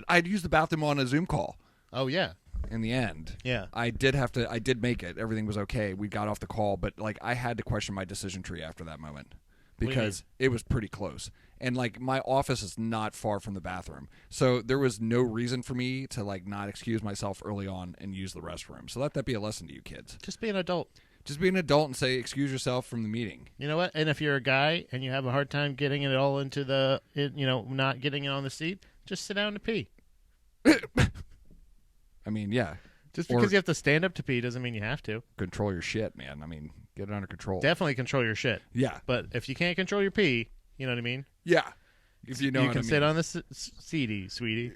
I'd used the bathroom on a Zoom call. Oh yeah. In the end, Yeah, I did make it. Everything was okay. We got off the call, but like I had to question my decision tree after that moment because it was pretty close. And like my office is not far from the bathroom, so there was no reason for me to like not excuse myself early on and use the restroom. So let that be a lesson to you kids. just be an adult. Just be an adult and say excuse yourself from the meeting. You know what? And if you're a guy and you have a hard time getting it all into the, not getting it on the seat, just sit down to pee. I mean, yeah. Just because you have to stand up to pee doesn't mean you have to. Control your shit, man. I mean, get it under control. Definitely control your shit. Yeah. But if you can't control your pee, you know what I mean? Yeah. If you know you what can I mean. sit on the seat, sweetie.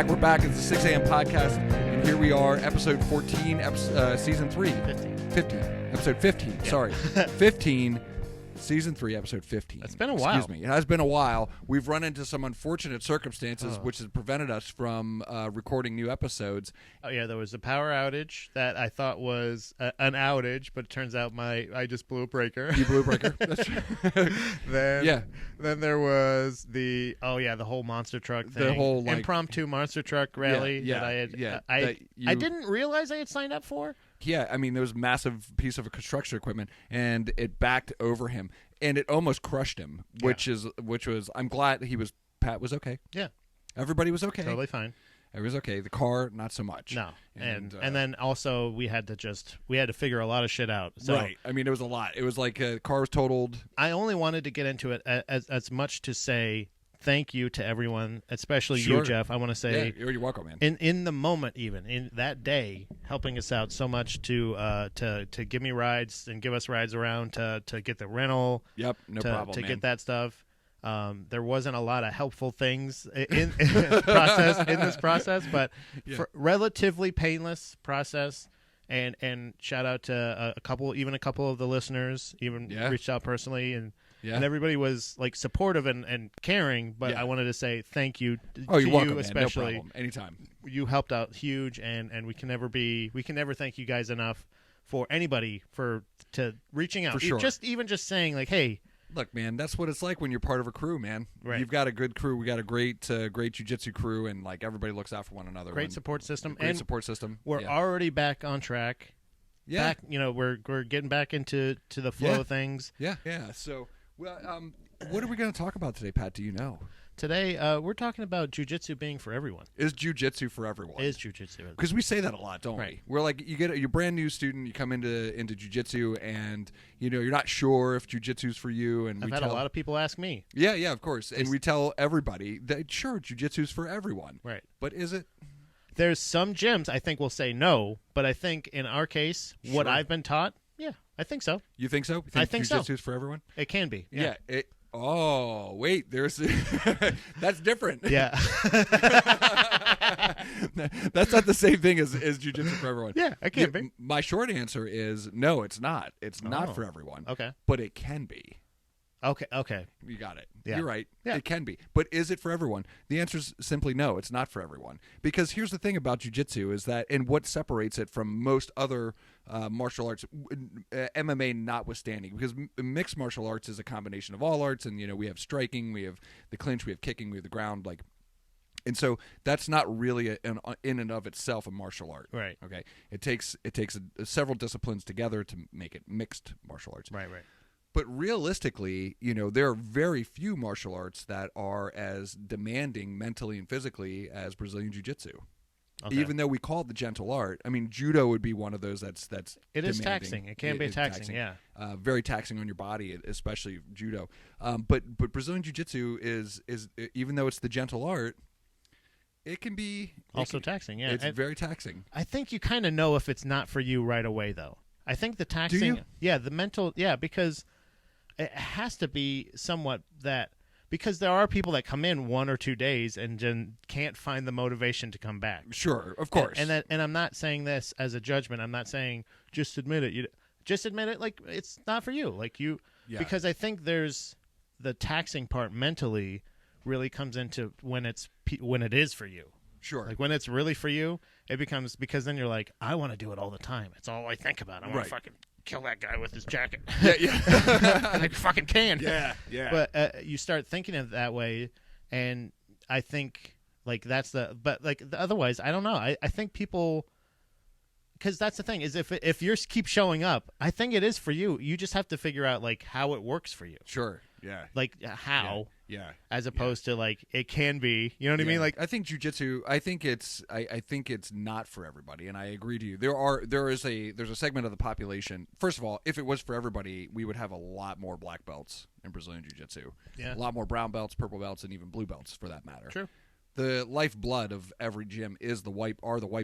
We're back. It's the 6 a.m. podcast, and here we are, episode 14, season 3. 15. Episode 15, yeah. Sorry. 15, season 3, episode 15. It's been a while. Excuse me. It has been a while. We've run into some unfortunate circumstances which has prevented us from recording new episodes. Oh, yeah, there was a power outage that I thought was an outage, but it turns out I just blew a breaker. You blew a breaker? That's Then there was the whole monster truck thing. The whole impromptu monster truck rally that I didn't realize I had signed up for. Yeah, I mean, there was a massive piece of construction equipment, and it backed over him, and it almost crushed him, which was, I'm glad Pat was okay. Yeah. Everybody was okay. Totally fine. It was okay. The car, not so much. No. And then also we had to figure a lot of shit out. So right. I mean, it was a lot. It was like the car was totaled. I only wanted to get into it as much to say thank you to everyone, especially you, Jeff. I want to say you're welcome, man. In the moment, even in that day, helping us out so much to give me rides and give us rides around to get the rental. Yep, no problem. To get that stuff. There wasn't a lot of helpful things in this process, but for relatively painless process. And shout out to a couple of the listeners, reached out personally, and everybody was like supportive and caring. But I wanted to say thank you to you're welcome, you, especially. No problem. Anytime. You helped out huge, and we can never thank you guys enough for anybody to reaching out. For sure. Just saying like, hey. Look, man, that's what it's like when you're part of a crew, man. Right. You've got a good crew. We got a great jiu-jitsu crew, and like everybody looks out for one another. Great support system. Great support system. We're already back on track. Yeah. We're getting back into the flow of things. Yeah. Yeah. So, what are we going to talk about today, Pat? Do you know? Today, we're talking about jiu-jitsu being for everyone. Is jiu-jitsu for everyone? Is jiu-jitsu? Because we say that a lot, don't we? We're like, you're a brand new student, you come into jiu-jitsu, and you're not sure if jiu-jitsu's for you. And I've had a lot of people ask me. Yeah, of course. And we tell everybody that sure, jiu-jitsu's for everyone. Right. But is it? There's some gyms I think will say no, but I think in our case, what I've been taught, I think so. You think so? I think jiu-jitsu's for everyone? It can be. Yeah. Oh, wait, there's that's different. Yeah. That's not the same thing as jiu-jitsu for everyone. Yeah, it can be. My short answer is no, it's not. It's not for everyone. Okay. But it can be. Okay. You got it. Yeah. You're right. Yeah. It can be. But is it for everyone? The answer is simply no, it's not for everyone. Because here's the thing about jiu-jitsu is that, and what separates it from most other martial arts, MMA notwithstanding, because mixed martial arts is a combination of all arts, and we have striking, we have the clinch, we have kicking, we have the ground, and so that's not really in and of itself a martial art. Right. Okay. It takes several disciplines together to make it mixed martial arts. Right. But realistically, there are very few martial arts that are as demanding mentally and physically as Brazilian Jiu-Jitsu. Okay. Even though we call it the gentle art, I mean, judo would be one of those that's it demanding. is taxing. It can be taxing. Yeah. Very taxing on your body, especially judo. But Brazilian Jiu-Jitsu is even though it's the gentle art, it can be also taxing. Yeah, it's very taxing. I think you kind of know if it's not for you right away, though. I think the taxing. Do you? Yeah, the mental. Yeah, because it has to be somewhat that because there are people that come in 1 or 2 days and then can't find the motivation to come back. Sure, of course. And I'm not saying this as a judgment. I'm not saying just admit it. Just admit it. Like, it's not for you. Like because I think there's the taxing part mentally really comes into when it is for you. Sure. Like when it's really for you, it becomes, because then you're like, I want to do it all the time. It's all I think about. I want to fucking kill that guy with his jacket. Yeah. And I fucking can. Yeah. But you start thinking of it that way, and I think like otherwise, I don't know. I think people, because that's the thing is if you keep showing up, I think it is for you. You just have to figure out like how it works for you. Sure. Yeah. Like how. Yeah. As opposed to like it can be, you know what I mean? Like I think jiu-jitsu, I think it's not for everybody, and I agree to you. There's a segment of the population. First of all, if it was for everybody, we would have a lot more black belts in Brazilian jiu-jitsu. Yeah. A lot more brown belts, purple belts, and even blue belts for that matter. True. The lifeblood of every gym is the white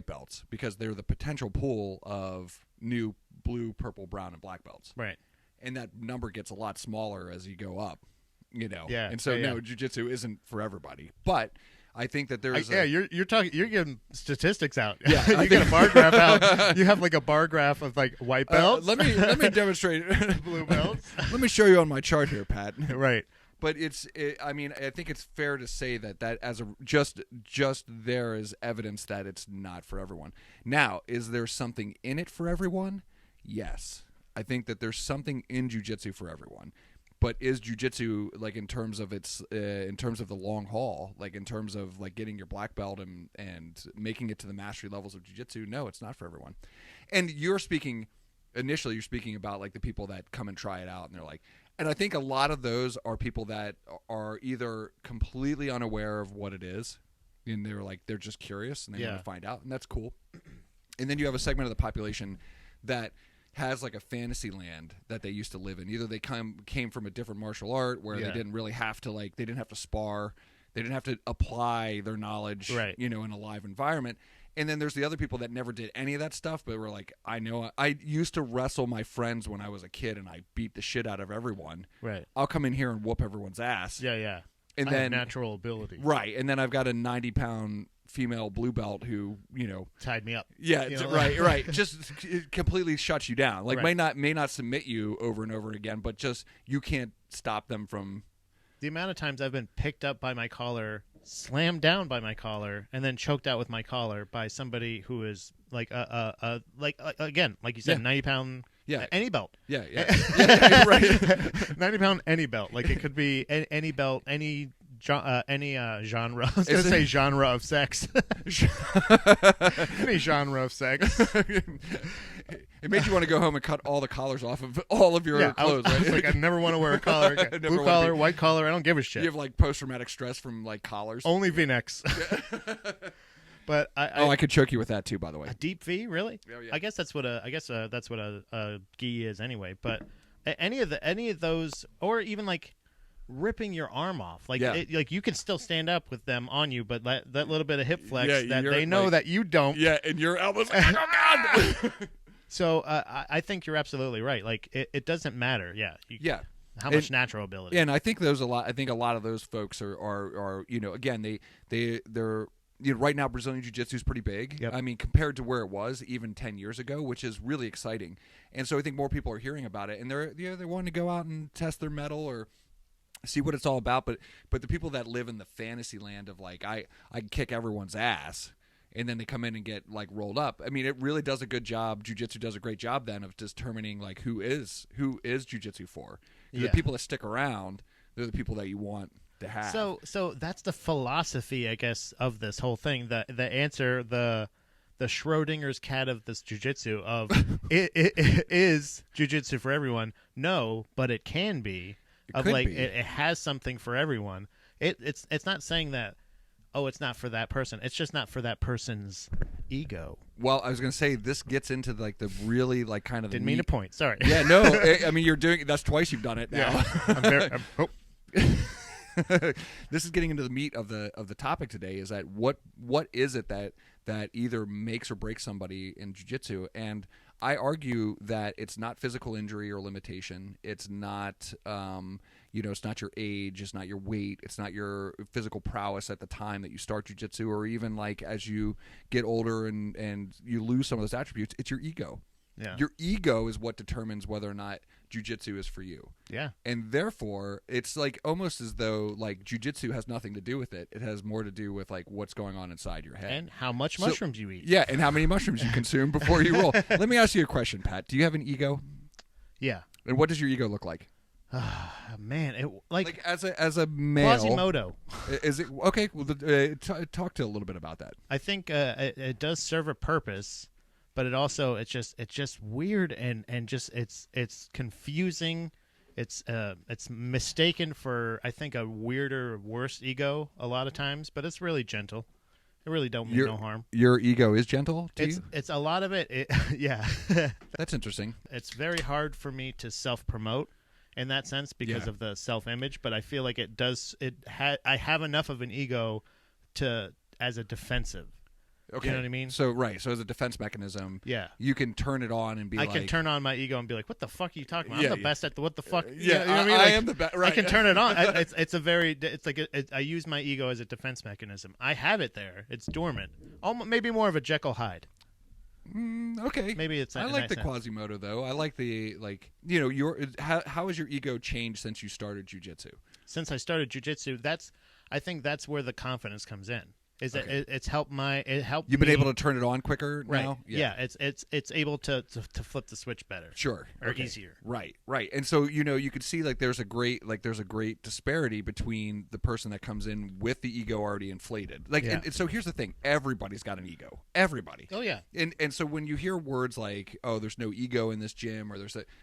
belts, because they're the potential pool of new blue, purple, brown, and black belts. Right. And that number gets a lot smaller as you go up. Yeah, and so no, jiu-jitsu isn't for everybody, but I think that there's you're giving statistics out. Yeah, you get a bar graph out. You have like a bar graph of like white belts. Let me demonstrate blue belts. Let me show you on my chart here, Pat. Right. But I mean, I think it's fair to say that as a just there is evidence that it's not for everyone. Now, is there something in it for everyone? Yes, I think that there's something in jiu-jitsu for everyone. But is jiu-jitsu, like in terms of the long haul, like in terms of like getting your black belt and making it to the mastery levels of jiu-jitsu? No, it's not for everyone. And you're speaking about like the people that come and try it out, and they're like, and I think a lot of those are people that are either completely unaware of what it is, and they're just curious and they want to find out, and that's cool. And then you have a segment of the population that has like a fantasy land that they used to live in. Either they came from a different martial art where they didn't really have to they didn't have to spar, they didn't have to apply their knowledge, in a live environment. And then there's the other people that never did any of that stuff, but were like, I used to wrestle my friends when I was a kid, and I beat the shit out of everyone. Right. I'll come in here and whoop everyone's ass. Yeah. And I then have natural ability. Right. And then I've got a 90-pound female blue belt who, tied me up. Yeah, right. Just it completely shuts you down. Like may not submit you over and over again, but just you can't stop them from. The amount of times I've been picked up by my collar, slammed down by my collar, and then choked out with my collar by somebody who is like again, like you said, 90-pound. Yeah, any belt. Yeah, right. 90-pound any belt. Like it could be any belt, any genre. I was gonna say genre of sex. Any genre of sex. It made you want to go home and cut all the collars off of all of your clothes. I was like, I never want to wear a collar again. Blue collar, white collar. I don't give a shit. You have like post-traumatic stress from like collars. Only V-necks. But I could choke you with that too, by the way. A deep V, really? Oh, yeah. I guess that's what a gi is anyway. But any of those, or even like ripping your arm off, like like you can still stand up with them on you, but that little bit of hip flex that they know that you don't. Yeah, and your elbows like, oh god. So I think you're absolutely right. Like it doesn't matter. Yeah. How much natural ability? Yeah, and I think a lot of those folks are again they're. Right now, Brazilian Jiu-Jitsu is pretty big. Yep. I mean, compared to where it was even 10 years ago, which is really exciting. And so I think more people are hearing about it, and they're wanting to go out and test their mettle or see what it's all about. But the people that live in the fantasy land of like I can kick everyone's ass, and then they come in and get like rolled up. I mean, it really does a good job. Jiu-Jitsu does a great job then of determining like who is Jiu-Jitsu for. The people that stick around, they're the people that you want. So that's the philosophy, I guess, of this whole thing. The answer, the Schrodinger's cat of this jiu-jitsu of it is jiu-jitsu for everyone. No, but it can be. It has something for everyone. It's not saying that it's not for that person. It's just not for that person's ego. Well, I was going to say this gets into like the really like kind of didn't mean to point. Sorry. Yeah, no. I mean, you're doing that's twice you've done it now. Yeah. This is getting into the meat of the topic today. Is that what is it that either makes or breaks somebody in jiu-jitsu? And I argue that it's not physical injury or limitation. It's not it's not your age, it's not your weight, it's not your physical prowess at the time that you start jiu-jitsu, or even like as you get older and you lose some of those attributes, it's your ego. Yeah. Your ego is what determines whether or not jiu-jitsu is for you. Yeah. And therefore, it's like almost as though like jiu-jitsu has nothing to do with it. It has more to do with like what's going on inside your head. And how much mushrooms you eat. Yeah, and how many mushrooms you consume before you roll. Let me ask you a question, Pat. Do you have an ego? Yeah. And what does your ego look like? Man, it like as a male. Quasimodo. Is it okay? Well, talk to a little bit about that. I think it does serve a purpose, but it also it's just weird and just it's confusing. It's mistaken for, I think, a weirder, worse ego a lot of times, but it's really gentle. It really don't mean no harm. Your ego is gentle to you? It's a lot of it. Yeah. That's interesting. It's very hard for me to self-promote in that sense because of the self-image, but I feel like it does. I have enough of an ego as a defensive. Okay. You know what I mean? So as a defense mechanism, you can turn it on and be I can turn on my ego and be like, what the fuck are you talking about? Yeah, I'm the best at the what the fuck. Yeah, you know what I mean? I am the best. Right. I can turn it on. I use my ego as a defense mechanism. I have it there. It's dormant. Maybe more of a Jekyll Hyde. Okay. Maybe it's. I like the Quasimodo though. I like the how has your ego changed since you started jiu-jitsu? Since I started jiu-jitsu, I think that's where the confidence comes in. Is that it's helped You've been able to turn it on quicker now? Yeah, it's able to flip the switch better. Sure. Or easier. Right. And so you could see there's a great disparity between the person that comes in with the ego already inflated. And so here's the thing, everybody's got an ego. Everybody. Oh yeah. And so when you hear words like, "Oh, there's no ego in this gym," or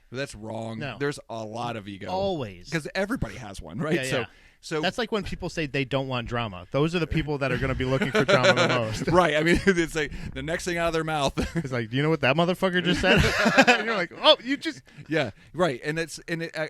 that's wrong. No. There's a lot of ego. Always. Because everybody has one, right? Yeah. So that's like when people say they don't want drama. Those are the people that are going to be looking for drama the most. Right. I mean, it's like the next thing out of their mouth. It's like, do you know what that motherfucker just said? And you're like, oh, you just. Yeah. Right. And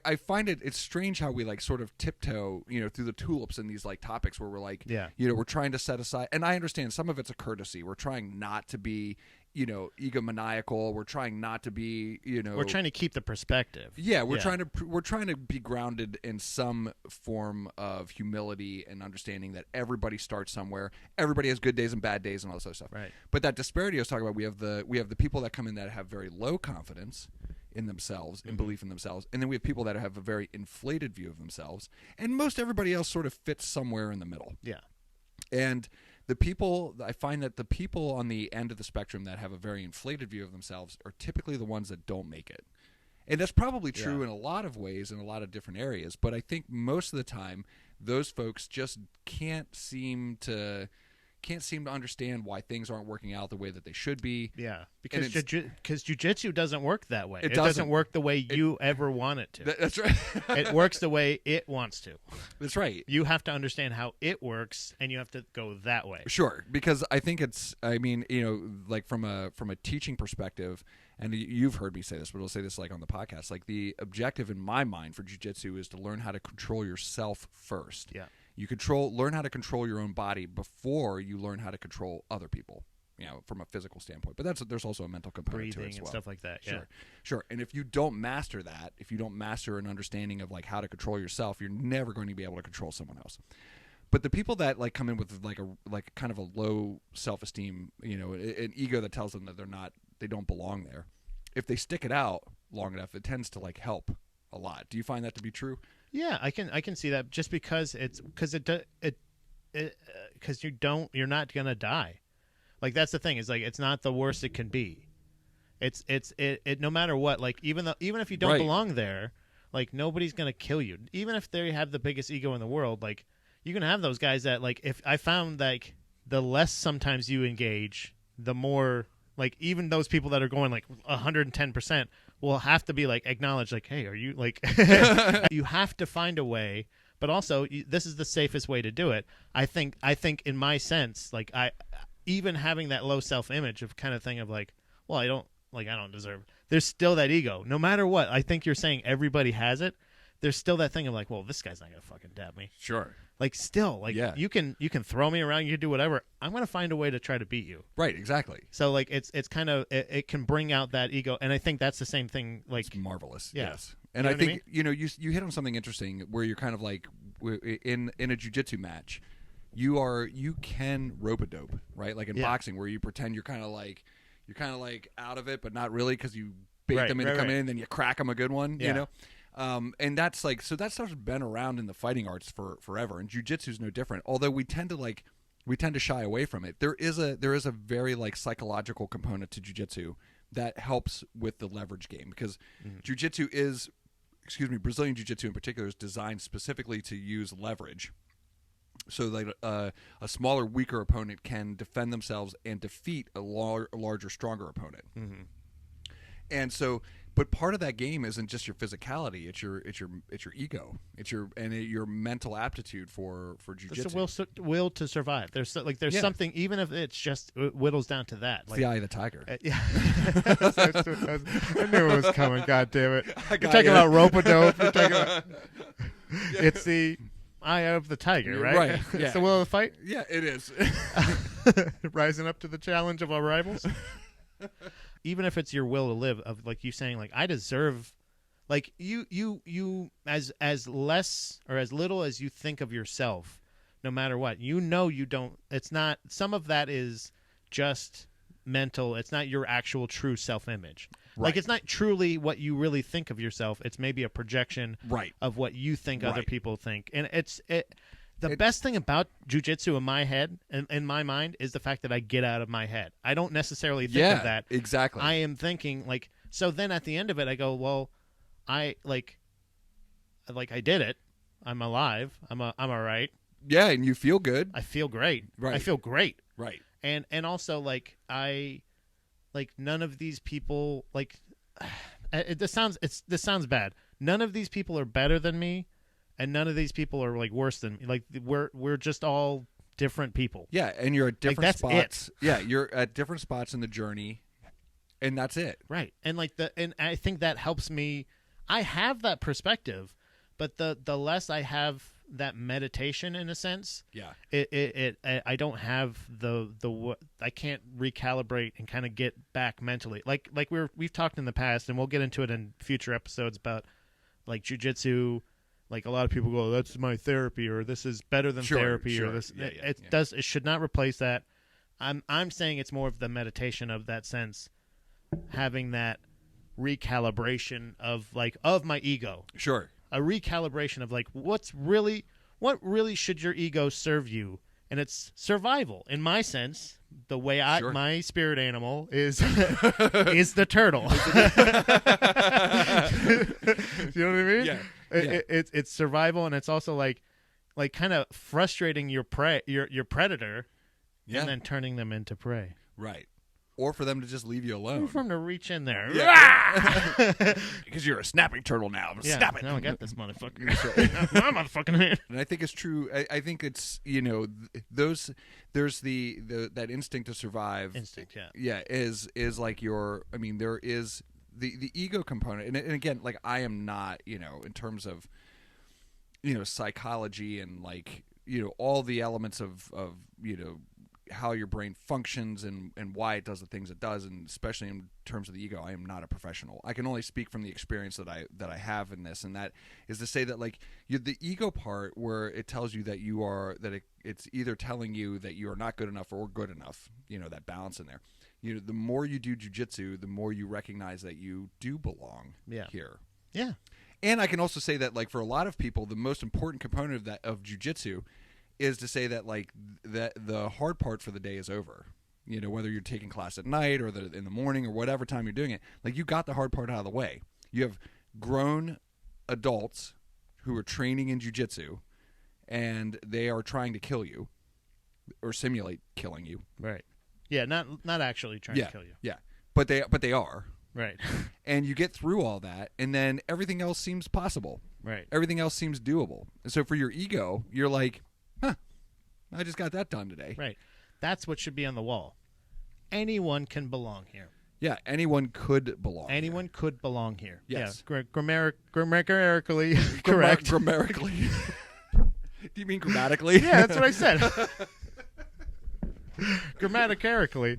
I find it's strange how we like sort of tiptoe, through the tulips in these like topics where we're like, we're trying to set aside. And I understand some of it's a courtesy. We're trying not to be, egomaniacal. We're trying not to be, We're trying to keep the perspective. Yeah, we're trying to be grounded in some form of humility and understanding that everybody starts somewhere. Everybody has good days and bad days and all this other stuff. Right. But that disparity I was talking about, we have the people that come in that have very low confidence in themselves and belief in themselves, and then we have people that have a very inflated view of themselves, and most everybody else sort of fits somewhere in the middle. Yeah. And I find that the people on the end of the spectrum that have a very inflated view of themselves are typically the ones that don't make it. And that's probably true in a lot of ways in a lot of different areas. But I think most of the time, those folks just can't seem to understand why things aren't working out the way that they should be. Yeah, because jiu-jitsu doesn't work that way. It doesn't doesn't work the way you ever want it to. That's right. It works the way it wants to. That's right. You have to understand how it works, and you have to go that way. Sure, because I think like from a teaching perspective, and you've heard me say this, but I'll say this like on the podcast, like the objective in my mind for jiu-jitsu is to learn how to control yourself first. Yeah. You learn how to control your own body before you learn how to control other people, from a physical standpoint. But there's also a mental component to it as well. Breathing and stuff like that. Yeah. Sure. And if you don't master that, if you don't master an understanding of like how to control yourself, you're never going to be able to control someone else. But the people that like come in with like kind of a low self-esteem, an ego that tells them that they don't belong there, if they stick it out long enough, it tends to like help a lot. Do you find that to be true? Yeah, I can see that just because you're not gonna die. Like that's the thing, is like it's not the worst it can be. It's no matter what, like even if you don't belong there, like nobody's gonna kill you. Even if they have the biggest ego in the world, like you can have those guys that like, if I found like the less sometimes you engage, the more like even those people that are going like 110% will have to be like acknowledged, like, hey, are you like you have to find a way, but also this is the safest way to do it. I think in my sense, like even having that low self-image of kind of thing of like, well, I don't deserve it. There's still that ego. No matter what, I think you're saying everybody has it. There's still that thing of like, well, this guy's not going to fucking dab me. Sure. Like still, like you can throw me around, you can do whatever. I'm gonna find a way to try to beat you. Right, exactly. So like it's kind of it can bring out that ego, and I think that's the same thing. Like it's marvelous. Yeah. Yes, and I think you hit on something interesting where you're kind of like in a jiu-jitsu match, you can rope-a-dope, right? Like in boxing, where you pretend you're kind of like out of it, but not really because you bait them into coming in, then you crack them a good one, you know. And that's like, so that stuff's been around in the fighting arts for forever, and jiu-jitsu is no different. Although we tend to shy away from it. There is a very like psychological component to jiu-jitsu that helps with the leverage game, because jiu-jitsu is, Brazilian jiu-jitsu in particular is designed specifically to use leverage, so that a smaller, weaker opponent can defend themselves and defeat a larger, stronger opponent. And so, but part of that game isn't just your physicality; it's your ego, it's your mental aptitude for jiu-jitsu. It's the will to survive. There's something, even if it's just it whittles down to that. It's the eye of the tiger. I knew it was coming. God damn it! You're talking about rope-a-dope. It's the eye of the tiger, right? Right. Yeah. It's the will of the fight. Yeah, it is. Rising up to the challenge of our rivals. Even if it's your will to live, of like you saying, like I deserve, like you as less or as little as you think of yourself, no matter what, you don't. It's not. Some of that is just mental. It's not your actual true self-image. Right. Like it's not truly what you really think of yourself. It's maybe a projection of what you think other people think, and the best thing about jiu-jitsu in my head and in my mind is the fact that I get out of my head. I don't necessarily think of that. Exactly. I am thinking like, so then at the end of it, I go, well, I did it. I'm alive. I'm all right. Yeah. And you feel good. I feel great. Right. I feel great. Right. And also like none of these people like, this sounds bad. None of these people are better than me. And none of these people are like worse than me. Like we're just all different people. Yeah, and you're at different spots. It. Yeah, you're at different spots in the journey, and that's it. Right, and and I think that helps me. I have that perspective, but the less I have that meditation in a sense, I don't have the I can't recalibrate and kind of get back mentally. Like we've talked in the past, and we'll get into it in future episodes about like jiu-jitsu. Like a lot of people go, that's my therapy, or this is better than therapy, or this. It should not replace that. I'm saying it's more of the meditation of that sense, having that recalibration of my ego. Sure. A recalibration of like what really should your ego serve you, and it's survival in my sense. The way my spirit animal is is the turtle. You know what I mean? Yeah. It's survival, and it's also like kind of frustrating your predator, and then turning them into prey. Right. Or for them to just leave you alone. Or for them to reach in there. Because you're a snapping turtle now. Snap it. Now I got this motherfucker. My motherfucking hand. And I think it's true. I think it's, there's that instinct to survive. Instinct, yeah. Yeah, is like there is the ego component. And again, like I am not, in terms of, psychology and like, all the elements of how your brain functions and why it does the things it does, and especially in terms of the ego, I am not a professional. I can only speak from the experience that I have in this, and that is to say that like the ego part, where it tells you that you are it's either telling you that you are not good enough or good enough. That balance in there. The more you do jiu-jitsu, the more you recognize that you do belong here. Yeah. And I can also say that like for a lot of people, the most important component of jiu-jitsu is to say that like that the hard part for the day is over. Whether you're taking class at night or in the morning or whatever time you're doing it, like you got the hard part out of the way. You have grown adults who are training in jiu-jitsu, and they are trying to kill you or simulate killing you. Right. Yeah, not actually trying to kill you. Yeah. But they are. Right. And you get through all that, and then everything else seems possible. Right. Everything else seems doable. And so for your ego, you're like, I just got that done today. Right. That's what should be on the wall. Anyone can belong here. Yeah, anyone could belong. Anyone could belong here. Yes. Yeah, grammatically correct. Grammatically. You mean grammatically? Yeah, that's what I said. Grammatically,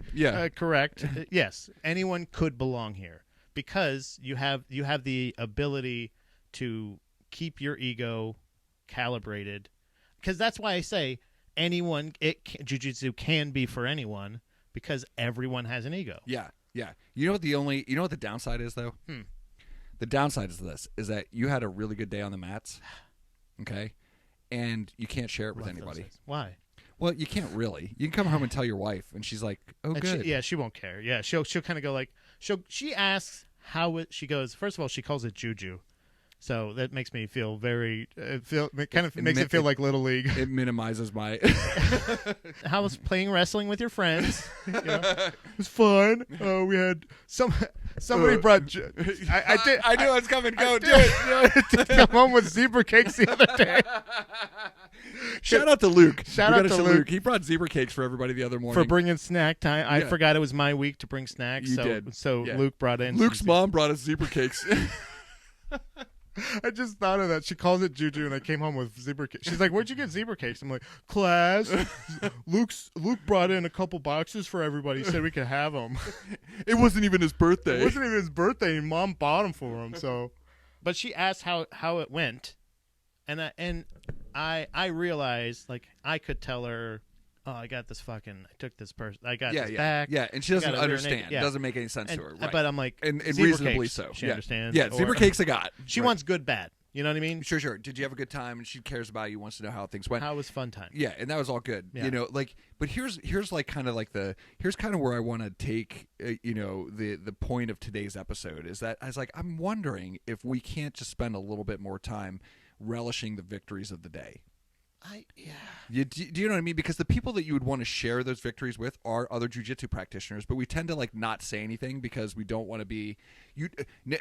correct. Yes, anyone could belong here because you have the ability to keep your ego calibrated. Because that's why I say jiu-jitsu can be for anyone because everyone has an ego. Yeah. You know what the downside is though? The downside is this: is that you had a really good day on the mats, okay, and you can't share it with anybody. Why? Well, you can't really. You can come home and tell your wife, and she's like, "Oh, and good." She won't care. Yeah, she'll kind of go like, she asks she goes. First of all, she calls it juju, so that makes me feel very makes it feel like Little League. It minimizes my. How was playing wrestling with your friends? It was fun. We had somebody brought. I knew it was coming. Go do it. I did come home with zebra cakes the other day. Shout out to Luke. Shout out to Luke. He brought zebra cakes for everybody the other morning. For bringing snack time. I forgot it was my week to bring snacks. You did. So Luke brought in. Luke's mom brought us zebra cakes. I just thought of that. She calls it juju, and I came home with zebra cakes. She's like, "Where'd you get zebra cakes?" I'm like, "Class." Luke brought in a couple boxes for everybody. He said we could have them. It wasn't even his birthday. And Mom bought them for him. So, but she asked how it went, and I realized like I could tell her, "Oh, I got this I took this person. I got this back." Yeah, and she doesn't understand. It doesn't make any sense to her. Right. But I'm like, and zebra reasonably cakes, so. She understands. Yeah, zebra cakes I got. She wants good, bad. You know what I mean? Sure. Did you have a good time? And she cares about you, wants to know how things went. How was fun time? Yeah, and that was all good. Yeah. You know, like, but here's kind of where I want to take, the point of today's episode is that I'm wondering if we can't just spend a little bit more time relishing the victories of the day. Do you know what I mean? Because the people that you would want to share those victories with are other jiu-jitsu practitioners, but we tend to not say anything because we don't want to be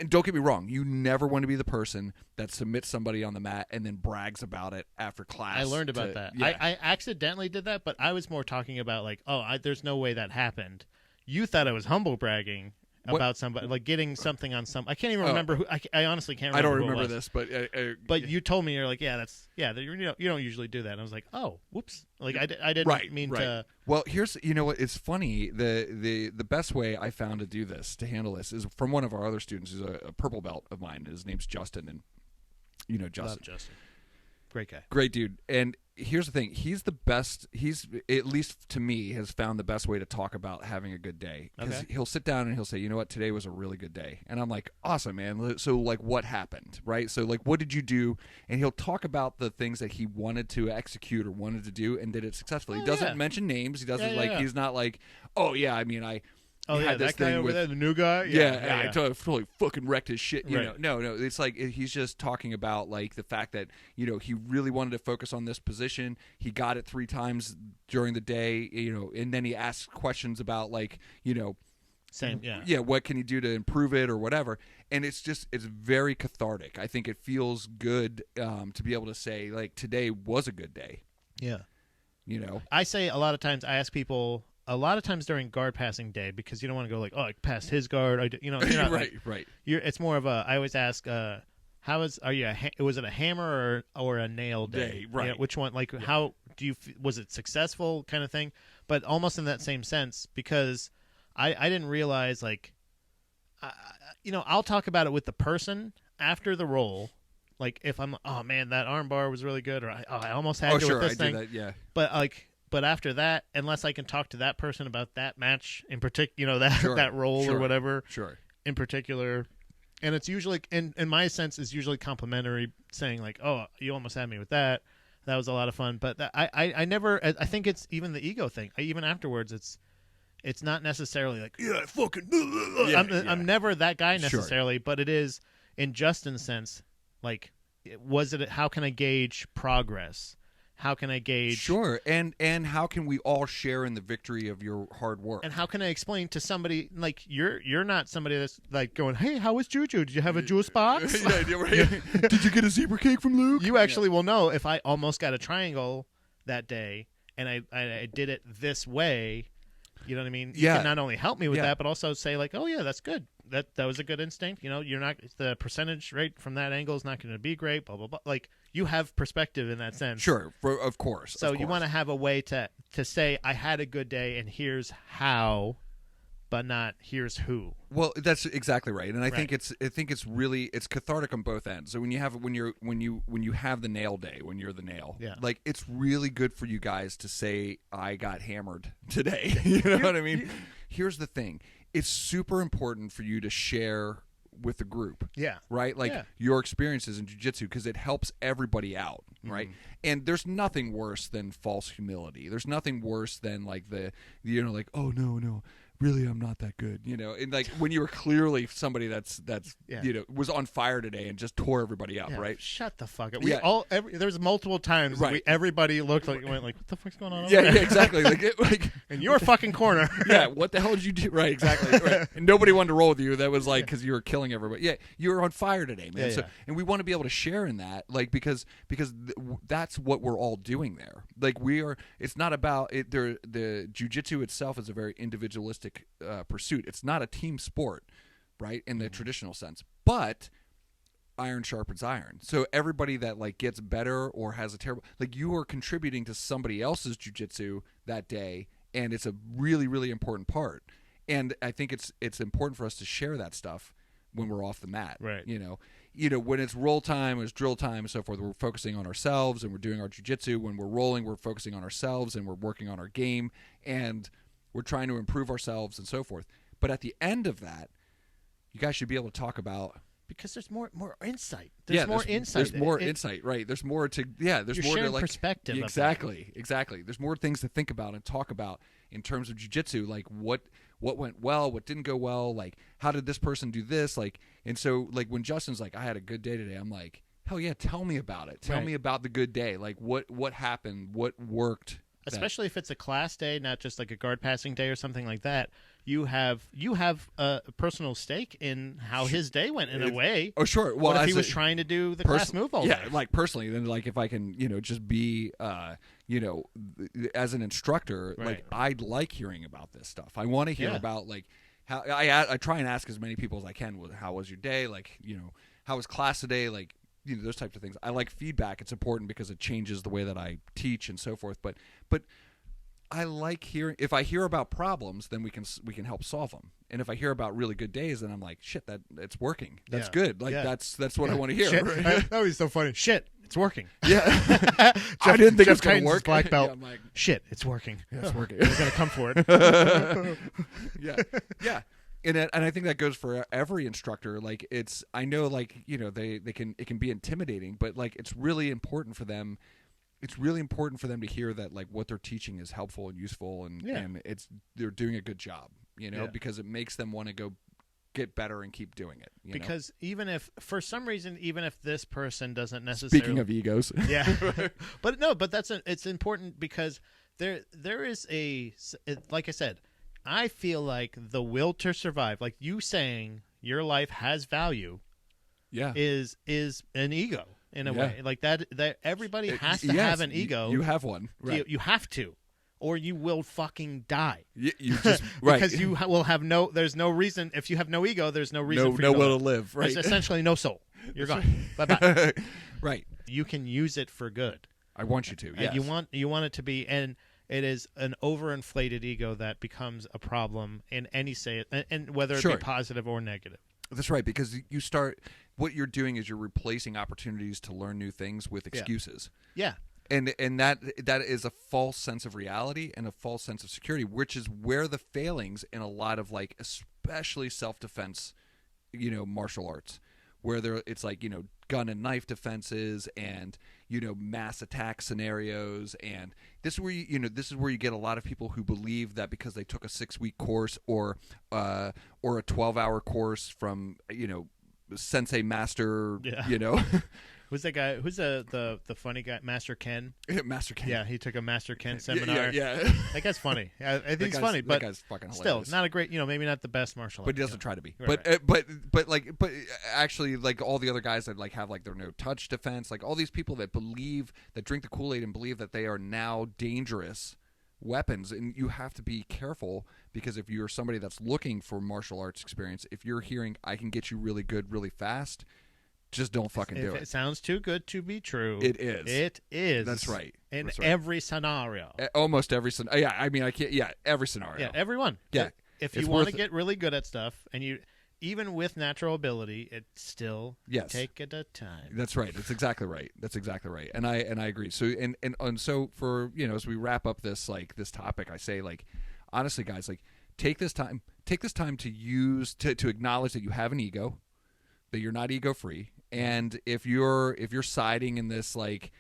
don't get me wrong, you never want to be the person that submits somebody on the mat and then brags about it after class. I learned about that. Yeah. I accidentally did that, but I was more talking about there's no way that happened. You thought I was humble bragging about somebody, like getting something on some. I can't even remember who. I honestly can't remember. I don't remember this, but you told me, you're like, you don't usually do that. And I was like, oh, whoops. Like I didn't mean to. Well, here's what it's funny. The best way I found to handle this is from one of our other students, who's a purple belt of mine. His name's Justin, and Justin. Love Justin. Great guy. Great dude. And here's the thing. He's the best. He's, at least to me, has found the best way to talk about having a good day. Because he'll sit down and he'll say, you know what, today was a really good day. And I'm like, awesome, man. So, what happened, right? So, what did you do? And he'll talk about the things that he wanted to execute or wanted to do and did it successfully. He doesn't mention names. He doesn't, he's not like, oh, yeah, I mean, that guy over there, the new guy? I totally fucking wrecked his shit. You know, no. It's like he's just talking about the fact that he really wanted to focus on this position. He got it 3 times during the day. And then he asks questions about what can he do to improve it or whatever. And it's very cathartic. I think it feels good to be able to say today was a good day. Yeah. I say a lot of times I ask people. A lot of times during guard passing day, because you don't want to go I passed his guard. You're not right. It's more of a. I always ask, was it a hammer or a nail day? Right. Which one? How do you? Was it successful? Kind of thing. But almost in that same sense, because I didn't realize I'll talk about it with the person after the roll. If I'm, oh man, that arm bar was really good, or I almost had to with this thing. Do that, yeah. But after that, unless I can talk to that person about that match in particular, that role or whatever, in particular, and it's usually, in my sense, is usually complimentary, saying oh, you almost had me with that. That was a lot of fun. But I never. I think it's even the ego thing. Even afterwards, it's not necessarily I'm never that guy necessarily, but it is in Justin's sense. How can I gauge progress? How can I gauge? Sure, and how can we all share in the victory of your hard work? And how can I explain to somebody you're not somebody that's going, hey, how was Juju? Did you have a juice box? Did you get a zebra cake from Luke? You actually will know if I almost got a triangle that day and I did it this way. You know what I mean? Yeah. You can not only help me with Yeah. that, but also say like, oh yeah, that's good. That was a good instinct. You know, you're not the percentage rate from that angle is not going to be great. Blah blah blah. Like you have perspective in that sense. Sure, of course. So you want to have a way to say I had a good day and here's how, but not here's who. Well, that's exactly right, and I think it's really it's cathartic on both ends. So when you have when you have the nail day, when you're the nail, like it's really good for you guys to say I got hammered today. You know what I mean? Here's the thing: it's super important for you to share with the group. Yeah. Right? Like your experiences in jiu-jitsu because it helps everybody out, right? And there's nothing worse than false humility. There's nothing worse than like the like, "Oh no, really I'm not that good." You know, and like when you were clearly somebody that's was on fire today and just tore everybody up, right? Shut the fuck up. There's multiple times everybody looked like went like, "What the fuck's going on over there?" Yeah, exactly. Like in your fucking corner. Yeah, what the hell did you do? Right, exactly. Right. And nobody wanted to roll with you. That was like because you were killing everybody. Yeah, you were on fire today, man. And we want to be able to share in that, like because that's what we're all doing there. Like we are. It's not about it. The jiu-jitsu itself is a very individualistic pursuit. It's not a team sport, right, in the traditional sense. But iron sharpens iron. So everybody that like gets better or has a terrible, like you are contributing to somebody else's jiu-jitsu that day. And it's a really, really important part. And I think it's important for us to share that stuff when we're off the mat. Right. You know, when it's roll time, it's drill time, and so forth, we're focusing on ourselves and we're doing our jiu-jitsu. When we're rolling, we're focusing on ourselves and we're working on our game and we're trying to improve ourselves and so forth. But at the end of that, you guys should be able to talk about because there's more insight. There's more insight. There's more insight, right? There's more to there's you're more sharing to like perspective. Exactly. There's more things to think about and talk about in terms of jiu-jitsu, like what went well, what didn't go well, like how did this person do this, like and so like when Justin's like I had a good day today, I'm like hell yeah, tell me about it. Tell me about the good day, like what happened, what worked. Especially if it's a class day, not just like a guard passing day or something like that. You have a personal stake in how his day went in a way. Oh, sure. Well, what if he was trying to do the class move all day? Yeah, like personally, then like if I can, just be, as an instructor, like I'd like hearing about this stuff. I want to hear about like how I try and ask as many people as I can. How was your day? Like, how was class today? Like, those types of things. I like feedback. It's important because it changes the way that I teach and so forth. But I like hearing. If I hear about problems, then we can help solve them. And if I hear about really good days, then I'm like, shit, that it's working. That's good. Like that's what I want to hear. Shit. Right? That was so funny. Shit, it's working. Yeah, I didn't think it was going to work. Black belt. Yeah, I'm like, shit, it's working. Yeah, it's working. We're gonna come for it. Yeah. And I think that goes for every instructor. Like I know, like it can be intimidating, but like it's really important for them. It's really important for them to hear that like what they're teaching is helpful and useful, and they're doing a good job. Because it makes them want to go get better and keep doing it. Because even if for some reason, even if this person doesn't necessarily speaking of egos, but it's important because there is like I said. I feel like the will to survive, like you saying your life has value, is an ego in a way. Like that everybody has to have an ego. You have one. Right. You have to, or you will fucking die. You just because you will have there's no reason. If you have no ego, there's no reason for you will to live. Right. There's essentially no soul. You're gone. Bye-bye. Right. You can use it for good. I want you to. Yes. You want it to be and. It is an overinflated ego that becomes a problem in any and whether it be positive or negative. That's right, because you start what you're doing is you're replacing opportunities to learn new things with excuses. Yeah. And that is a false sense of reality and a false sense of security, which is where the failings in a lot of like especially self-defense, martial arts, where it's like, gun and knife defenses and mass attack scenarios, and this is where you get a lot of people who believe that because they took a 6-week course or a 12-hour course from sensei master Who's that guy? Who's the funny guy? Master Ken? Master Ken. Yeah, he took a Master Ken seminar. Yeah. That guy's funny. I think he's funny, but that guy's fucking still not a great. Maybe not the best martial artist. But he doesn't try to be. Right. But actually, like all the other guys that like have like their no touch defense, like all these people that drink the Kool-Aid and believe that they are now dangerous weapons, and you have to be careful, because if you're somebody that's looking for martial arts experience, if you're hearing I can get you really good really fast, just don't fucking do it. It sounds too good to be true. It is. It is. That's right. In every scenario. Almost every scenario. Yeah, I mean, I can't. Yeah, every scenario. Yeah, everyone. Yeah. If you want to get really good at stuff, and you, even with natural ability, it still take it a time. That's right. That's exactly right. That's exactly right. And I agree. So and so for, as we wrap up this topic, I say, like, honestly, guys, like, take this time to use to acknowledge that you have an ego, that you're not ego free. And if you're siding in this, like,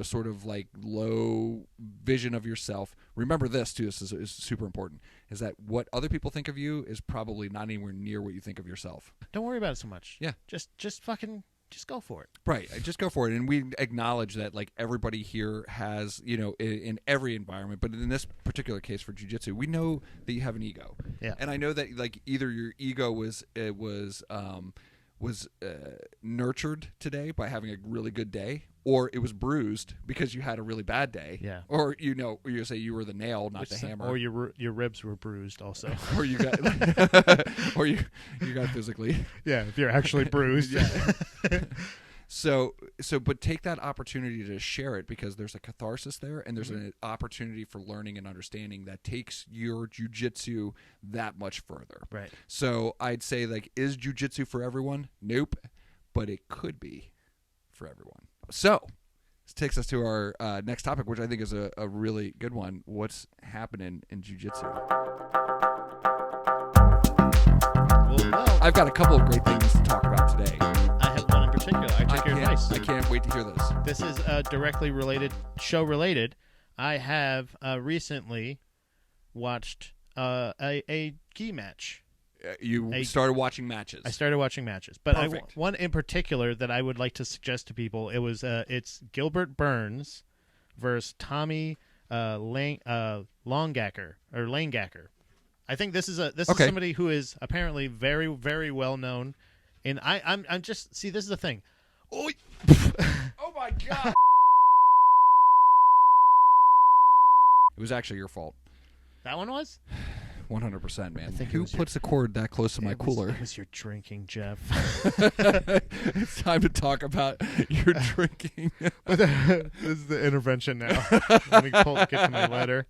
sort of like low vision of yourself, remember this too. This is super important. Is that what other people think of you is probably not anywhere near what you think of yourself. Don't worry about it so much. Yeah. Just fucking go for it. Right. Just go for it. And we acknowledge that, like, everybody here has, in every environment, but in this particular case for jiu-jitsu, we know that you have an ego. Yeah. And I know that, like, either your ego was nurtured today by having a really good day, or it was bruised because you had a really bad day. Yeah. Or you say you were the nail, not the hammer. Or your ribs were bruised also. Or you got or you got physically. Yeah, if you're actually bruised. Yeah. So, but take that opportunity to share it, because there's a catharsis there, and there's an opportunity for learning and understanding that takes your jiu-jitsu that much further. Right. So I'd say, like, is jiu-jitsu for everyone? Nope. But it could be for everyone. So this takes us to our next topic, which I think is a really good one. What's happening in jiu-jitsu? Well, I've got a couple of great things to talk about today. I have one in particular. I took your advice. I can't wait to hear this. This is directly show related. I have recently watched a gi match. You started watching matches. I started watching matches, but one in particular that I would like to suggest to people. It's Gilbert Burns versus Tommy Langacker. I think this is somebody who is apparently very, very well known, and I'm just this is the thing. Oh, oh my God! It was actually your fault. That one was 100%, man. I think who puts a cord that close to my cooler? It was your drinking, Jeff. It's time to talk about your drinking. This is the intervention now. Let me get to my letter.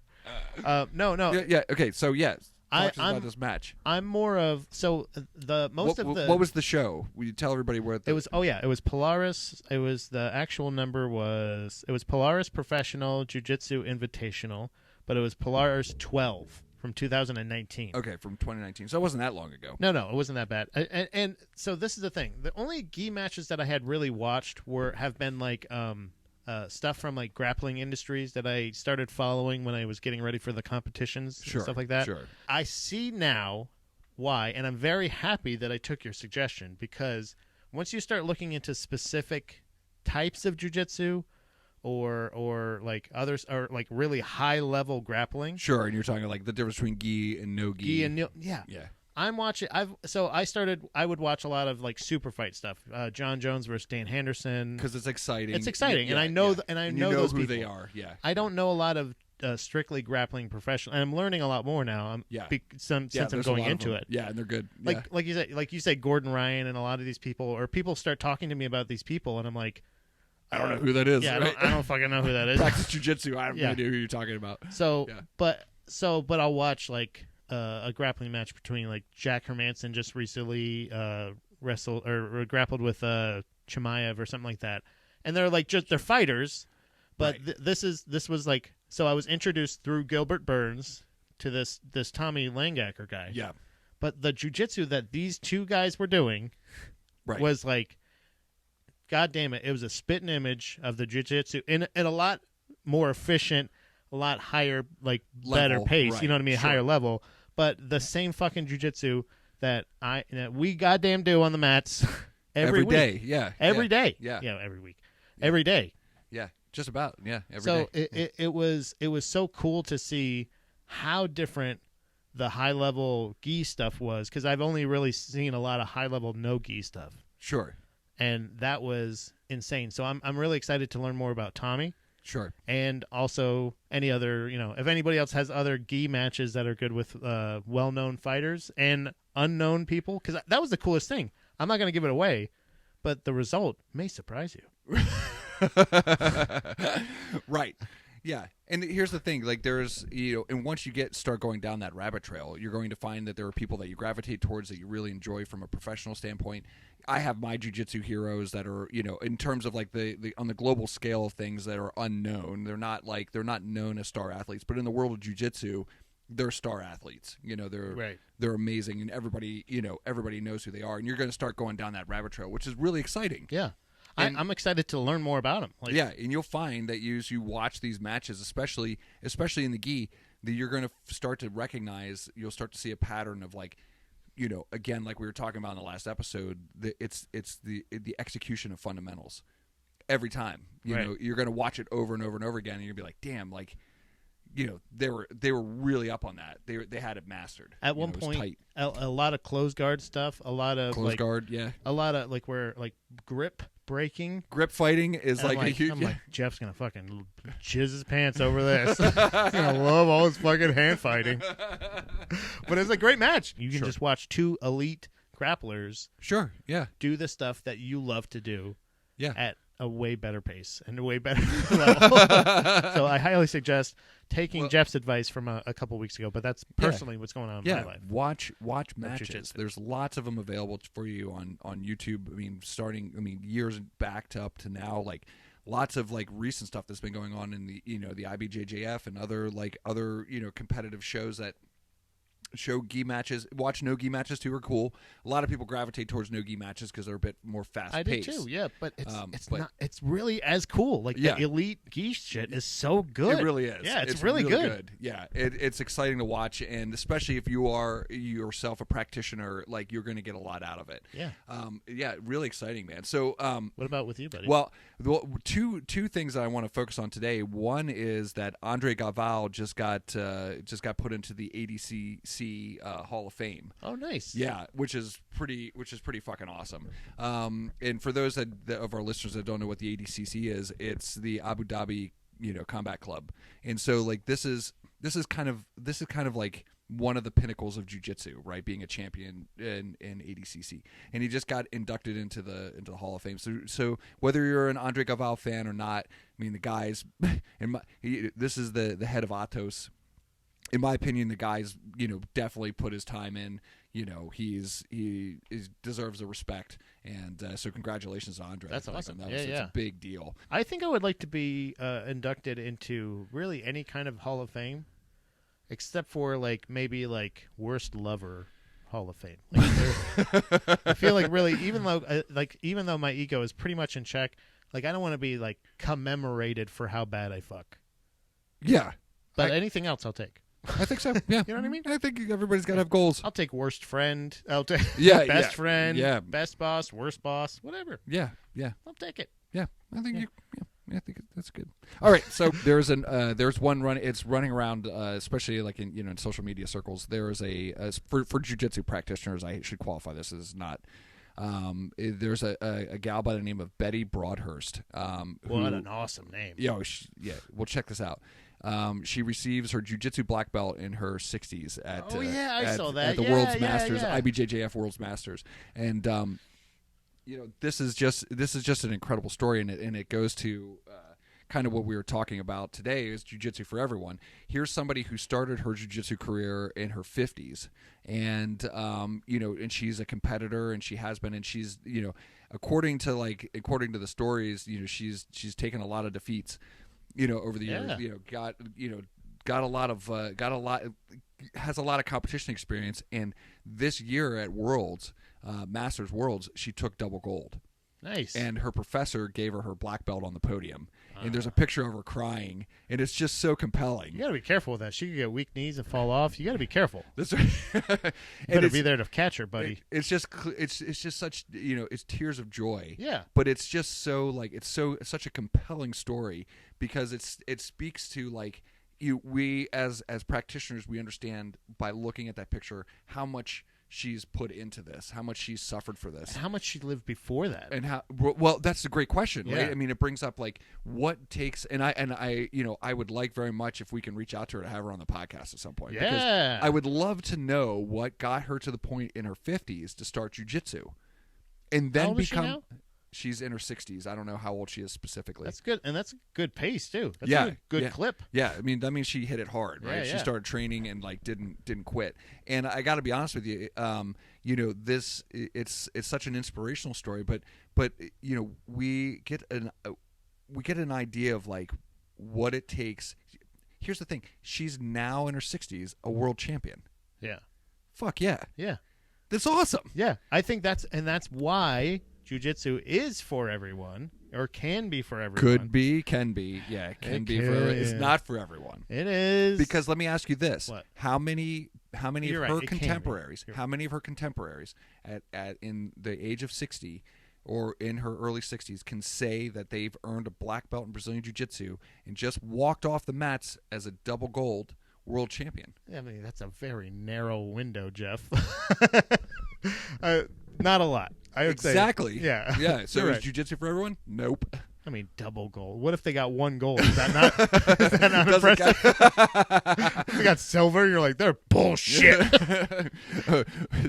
No. Yeah. Okay. So yes. I'm about this match. I'm more of What was the show? Will you tell everybody where it was? Oh yeah, it was Polaris. It was the actual number was Polaris Professional Jiu-Jitsu Invitational, but it was Polaris 12 from 2019. Okay, from 2019. So it wasn't that long ago. No, it wasn't that bad. And so this is the thing: the only gi matches that I had really watched have been like stuff from like Grappling Industries that I started following when I was getting ready for the competitions and stuff like that. Sure. I see now why, and I'm very happy that I took your suggestion, because once you start looking into specific types of jiu-jitsu or like others, or like really high level grappling. Sure, and you're talking like the difference between gi and no gi. Gi and no, yeah. I'm watching. I would watch a lot of like super fight stuff. John Jones versus Dan Henderson, because it's exciting. It's exciting, and I know those who people. They are. Yeah, I don't know a lot of strictly grappling professional, and I'm learning a lot more now. Since I'm going into it. Yeah, and they're good. Like you said, Gordon Ryan and a lot of these people, or people start talking to me about these people, and I'm like, I don't know who that is. Yeah, right? I don't fucking know who that is. Practice jiu-jitsu. I have no idea who you're talking about. But I'll watch like a grappling match between like Jack Hermanson just recently wrestled or grappled with Chimaev or something like that, and they're like they're fighters, but right. This was like, so I was introduced through Gilbert Burns to this Tommy Langacker guy. Yeah, but the jiu-jitsu that these two guys were doing was like, God damn it, it was a spitting image of the jiu-jitsu in a lot more efficient, a lot higher, like better pace. Right. You know what I mean? Sure. Higher level, but the same fucking jiu-jitsu that we goddamn do on the mats every day. week. Yeah, every day. Yeah, every week, every day. Yeah, just about. Yeah, every day. So it was so cool to see how different the high level gi stuff was, because I've only really seen a lot of high level no gi stuff. Sure. And that was insane. So I'm really excited to learn more about Tommy. Sure. And also any other, if anybody else has other gi matches that are good with well-known fighters and unknown people, because that was the coolest thing. I'm not going to give it away, but the result may surprise you. Right. Yeah. And here's the thing, like there's, and once you start going down that rabbit trail, you're going to find that there are people that you gravitate towards that you really enjoy from a professional standpoint. I have my jiu-jitsu heroes that are, in terms of like the on the global scale of things that are unknown. They're not known as star athletes, but in the world of jiu-jitsu, they're star athletes. They're amazing, and everybody knows who they are. And you're going to start going down that rabbit trail, which is really exciting. Yeah. I'm excited to learn more about them. And you'll find that as you watch these matches, especially in the gi, that you're going to start to recognize. You'll start to see a pattern of like, again, like we were talking about in the last episode. It's the execution of fundamentals every time. You're going to watch it over and over and over again, and you'll be like, damn, like. They were really up on that. They had it mastered. At one point, a lot of close guard stuff, a lot of close guard, yeah. A lot of where grip breaking. Grip fighting is like a huge. I'm like, Jeff's gonna fucking jizz his pants over this. He's gonna love all his fucking hand fighting. But it's a great match. You can just watch two elite grapplers. Sure, yeah. Do the stuff that you love to do. Yeah. At a way better pace and a way better level. So I highly suggest taking Jeff's advice from a couple weeks ago, but that's personally what's going on in my life. Watch matches. There's lots of them available for you on YouTube. I mean, years back to up to now, like lots of like recent stuff that's been going on in the the IBJJF and other competitive shows that show gi matches. Watch no gi matches too are cool. A lot of people gravitate towards no gi matches because they're a bit more fast paced. I do too, yeah. But it's really as cool. Like the elite gi shit is so good. It really is. Yeah, it's really good. Yeah, it's exciting to watch, and especially if you are yourself a practitioner, like you're going to get a lot out of it. Yeah. Really exciting, man. So, what about with you, buddy? Well, two things that I want to focus on today. One is that André Galvão just got put into the ADCC Hall of Fame. Oh, nice. Yeah, which is pretty fucking awesome. And for those of our listeners that don't know what the ADCC is, it's the Abu Dhabi Combat Club. And so like this is kind of like one of the pinnacles of jiu-jitsu, right? Being a champion in ADCC, and he just got inducted into the Hall of Fame. So whether you're an André Galvão fan or not, I mean the guys, this is the head of Atos. In my opinion, the guy's definitely put his time in. He deserves the respect, and so congratulations to Andre. That's awesome. It's a big deal. I think I would like to be inducted into really any kind of Hall of Fame, except for maybe worst lover Hall of Fame. I feel like really, even though my ego is pretty much in check, I don't want to be commemorated for how bad I fuck. Yeah, but anything else I'll take. I think so. Yeah. You know what I mean? I think everybody's got to have goals. I'll take worst friend. I'll take best friend. Yeah. Best boss. Worst boss. Whatever. Yeah. I'll take it. Yeah. I think I think that's good. All right. So there's one run. It's running around, especially in social media circles. There is for jiu-jitsu practitioners. I should qualify this as not. There's a gal by the name of Betty Broadhurst. What an awesome name. Yeah. Well, check this out. She receives her jiu-jitsu black belt in her 60s at saw that. At the World's Masters, IBJJF World's Masters, and this is just an incredible story, and it goes to kind of what we were talking about today is jiu-jitsu for everyone. Here's somebody who started her jiu-jitsu career in her 50s, and and she's a competitor, and she has been, and she's according to the stories, she's taken a lot of defeats. Over the years, has a lot of competition experience, and this year at Worlds, Masters Worlds, she took double gold. Nice. And her professor gave her black belt on the podium, and there's a picture of her crying, and it's just so compelling. You got to be careful with that. She could get weak knees and fall off. You got to be careful. That's right. Better be there to catch her, buddy. It's just such it's tears of joy. Yeah. But it's just so such a compelling story because it speaks to we as practitioners, we understand by looking at that picture how much she's put into this, how much she's suffered for this, and how much she lived before that, and how well. That's a great question, right? Yeah. I mean, it brings up like what takes, and I I would like very much if we can reach out to her to have her on the podcast at some point. Yeah. Because I would love to know what got her to the point in her 50s to start jiu-jitsu, and then how old is she become. now? She's in her 60s. I don't know how old she is specifically. That's good, and that's a good pace too. That's Yeah, a good yeah. clip. Yeah, I mean, that means she hit it hard, right? Yeah, She yeah. started training and like didn't quit. And I got to be honest with you, this it's such an inspirational story, but we get an idea of like what it takes. Here's the thing: she's now in her 60s, a world champion. Yeah, Fuck yeah, yeah, that's awesome. yeah. I think that's why jiu-jitsu is for everyone, or can be for everyone. Could be, can be, yeah, can be for everyone. It's yeah. not for everyone. It is, Because let me ask you this: What? how many You're of right, her it can be. contemporaries? You're How many of her contemporaries at in the age of 60 or in her early 60s can say that they've earned a black belt in Brazilian Jiu-Jitsu and just walked off the mats as a double gold world champion? I mean, that's a very narrow window, Jeff. Not a lot. I would Exactly. say. Yeah. Yeah. So You're is right. Jiu-Jitsu for everyone? Nope. I mean, double gold. What if they got one gold? Is that not, is that not Doesn't impressive? They got silver. You're like, they're bullshit.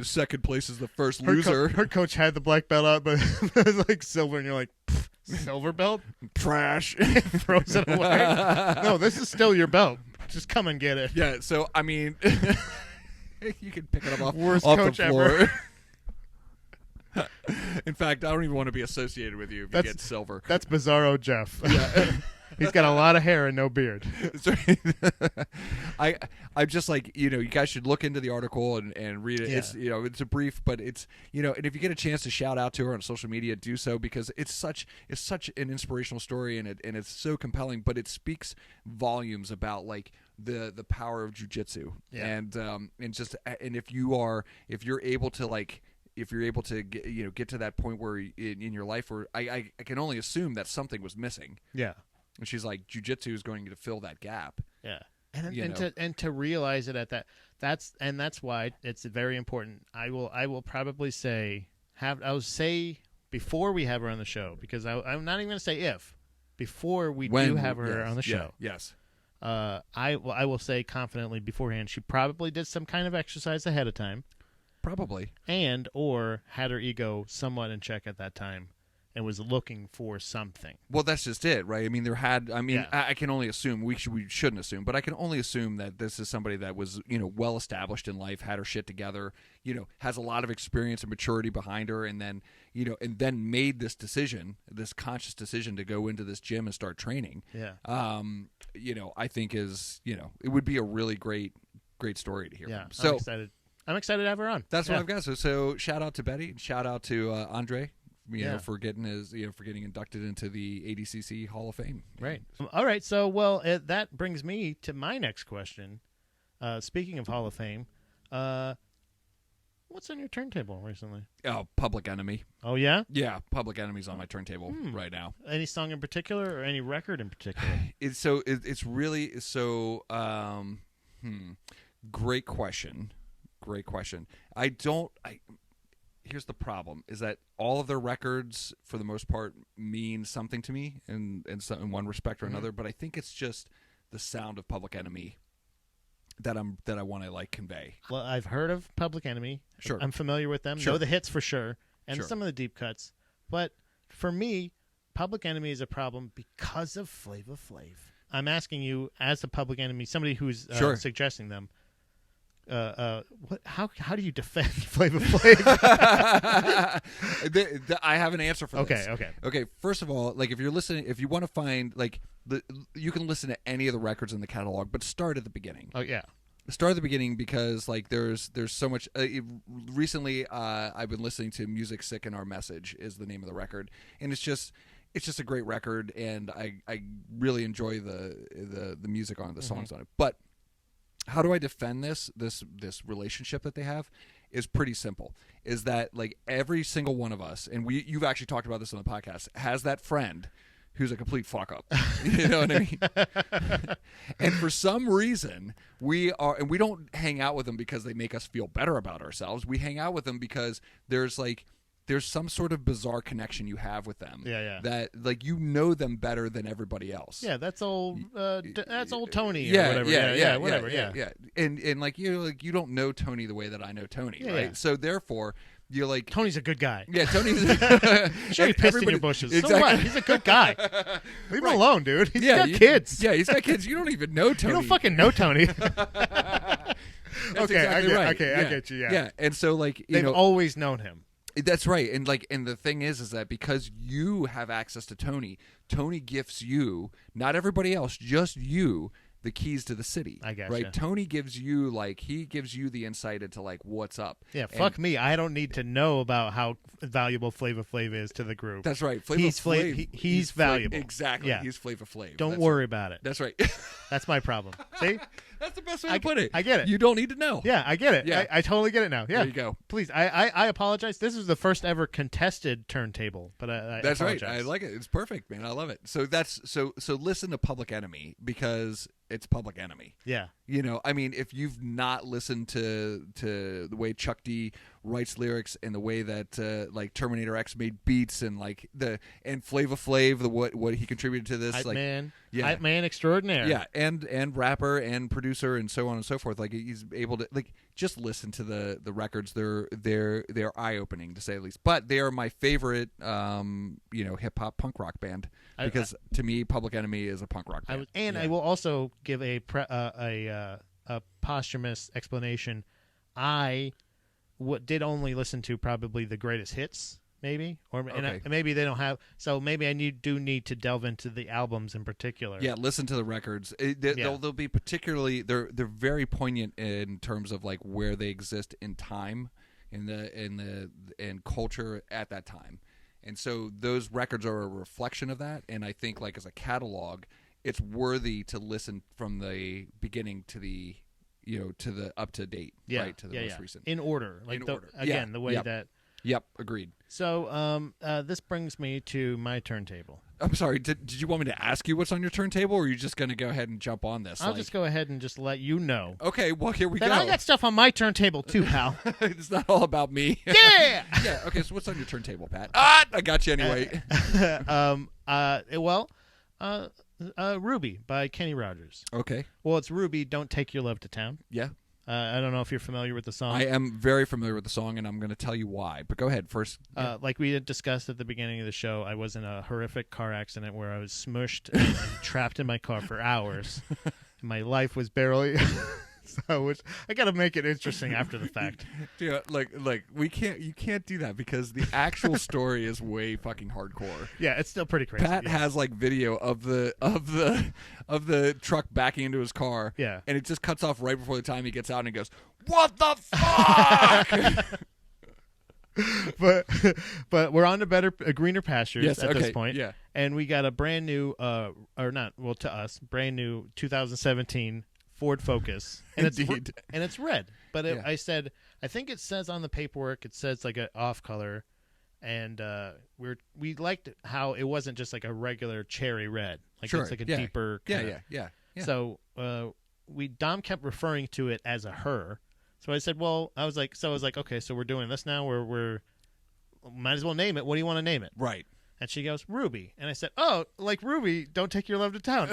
Second place is the first Her, loser. her coach had the black belt out, but it was like silver, and you're like, silver belt? Trash. Throws it away. No, this is still your belt. Just come and get it. Yeah. So I mean, you can pick it up off Worst off coach the floor. ever. In fact, I don't even want to be associated with you if you get silver. That's Bizarro Jeff. Yeah. He's got a lot of hair and no beard. I'm just like, you guys should look into the article and read it. Yeah. It's it's a brief, but it's and if you get a chance to shout out to her on social media, do so, because it's such an inspirational story, and it's so compelling, but it speaks volumes about like the power of jiu-jitsu. Yeah. And if you're able to get to that point where in your life where I can only assume that something was missing. Yeah. And she's like, jiu-jitsu is going to fill that gap. Yeah. And to realize it at that's why it's very important. I will probably say before we have her on the show, because I'm not even going to say if, before we do have her on the show. Yes. I will say confidently beforehand, she probably did some kind of exercise ahead of time. Probably. And or had her ego somewhat in check at that time and was looking for something. Well, that's just it, right? I mean, Yeah. I can only assume, we shouldn't assume, but I can only assume that this is somebody that was, well established in life, had her shit together, has a lot of experience and maturity behind her, and then, made this decision, this conscious decision to go into this gym and start training. Yeah. I think is, it would be a really great story to hear. Yeah. From. So I'm excited to have her on. that's what I've got. So shout out to Betty, and shout out to André, for getting getting inducted into the ADCC Hall of Fame. Right. All right. So, that brings me to my next question. Speaking of Hall of Fame, what's on your turntable recently? Oh, Public Enemy. Oh, yeah? Yeah, Public Enemy's on my turntable right now. Any song in particular or any record in particular? It's really so. Great question. Here's the problem: is that all of their records, for the most part, mean something to me in one respect or another. But I think it's just the sound of Public Enemy that I want to convey. Well, I've heard of Public Enemy. Sure. I'm familiar with them. Sure. Know the hits for sure, and Sure. some of the deep cuts. But for me, Public Enemy is a problem because of Flavor Flav. I'm asking you, as a Public Enemy, somebody who's Sure. suggesting them. How do you defend Flavor Flav? I have an answer for this. Okay. First of all, if you're listening, if you want to find you can listen to any of the records in the catalog, but start at the beginning. Oh yeah. Start at the beginning, because there's so much. Recently, I've been listening to "Music Sick and Our Message" is the name of the record, and it's just a great record, and I really enjoy the music on it, the songs on it. But how do I defend this relationship that they have? Is pretty simple. Is that every single one of us, and you've actually talked about this on the podcast, has that friend who's a complete fuck up. You know what I mean? And for some reason, we don't hang out with them because they make us feel better about ourselves. We hang out with them because there's some sort of bizarre connection you have with them. Yeah. That like you know them better than everybody else. Yeah, that's old Tony. Or Yeah, whatever. whatever. Yeah. And like you don't know Tony the way that I know Tony, right? Yeah. So therefore, you're like Tony's a good guy. Yeah, Tony's. Sure, he pissed in your bushes. Exactly. So what? He's a good guy. Leave him alone, dude. He's got you- kids. Yeah, he's got kids. You don't even know Tony. You don't fucking know Tony. That's okay, exactly right. Okay, I get you. Yeah. Yeah, and so like They've always known him. That's right, and the thing is that because you have access to Tony gifts you, not everybody else, just you, the keys to the city. I guess, right. yeah. Tony gives you the insight into like what's up. Yeah, fuck me. I don't need to know about how valuable Flava Flav is to the group. That's right. He's valuable. Exactly. Yeah. He's Flava Flav. Don't worry about it. That's right. That's my problem. See? That's the best way to put it. I get it. You don't need to know. Yeah, I get it. Yeah. I totally get it now. Yeah. There you go. Please, I apologize. This is the first ever contested turntable, but I That's right. apologize. I like it. It's perfect, man. I love it. So so listen to Public Enemy because it's Public Enemy. Yeah. You know, I mean, if you've not listened to the way Chuck D writes lyrics and the way that like Terminator X made beats and like and Flava Flav, what he contributed to this, Hype like man, yeah, hype man extraordinaire. yeah, and rapper and producer and so on and so forth. Like he's able to like just listen to the records. They're eye opening to say the least. But they are my favorite, hip hop punk rock band because to me, Public Enemy is a punk rock band. I will also give a posthumous explanation. I did only listen to probably the greatest hits, maybe, and maybe they don't have. So maybe I do need to delve into the albums in particular. Yeah, listen to the records. They'll be particularly they're very poignant in terms of like where they exist in time, in culture at that time, and so those records are a reflection of that. And I think like as a catalog, it's worthy to listen from the beginning to the to the up to date, right? To the most recent. In order. Like in order. Again, the way that. Yep, agreed. So this brings me to my turntable. I'm sorry, did you want me to ask you what's on your turntable, or are you just going to go ahead and jump on this? I'll just go ahead and just let you know. Okay, well, here we go. I got stuff on my turntable too, pal. It's not all about me. Yeah! Yeah, okay, so what's on your turntable, Pat? I got you anyway. Ruby by Kenny Rogers. Okay. Well, it's Ruby, Don't Take Your Love to Town. Yeah. I don't know if you're familiar with the song. I am very familiar with the song, and I'm going to tell you why. But go ahead first. Yeah. Like we had discussed at the beginning of the show, I was in a horrific car accident where I was smushed and trapped in my car for hours. My life was barely... So I got to make it interesting after the fact. Yeah, like you can't do that because the actual story is way fucking hardcore. Yeah, it's still pretty crazy. Pat has like video of the truck backing into his car. Yeah, and it just cuts off right before the time he gets out and he goes, "What the fuck?" but we're on to greener pastures at this point. Yeah, and we got a brand new to us, brand new 2017 Ford Focus, and it's red. But I think it says on the paperwork, it says like an off color, and we liked how it wasn't just like a regular cherry red, like it's like a deeper. Yeah. So Dom kept referring to it as a her. So I said, I was like, okay, so we're doing this now. We're might as well name it. What do you want to name it? Right. And she goes, Ruby. And I said, oh, like Ruby, Don't Take Your Love to Town.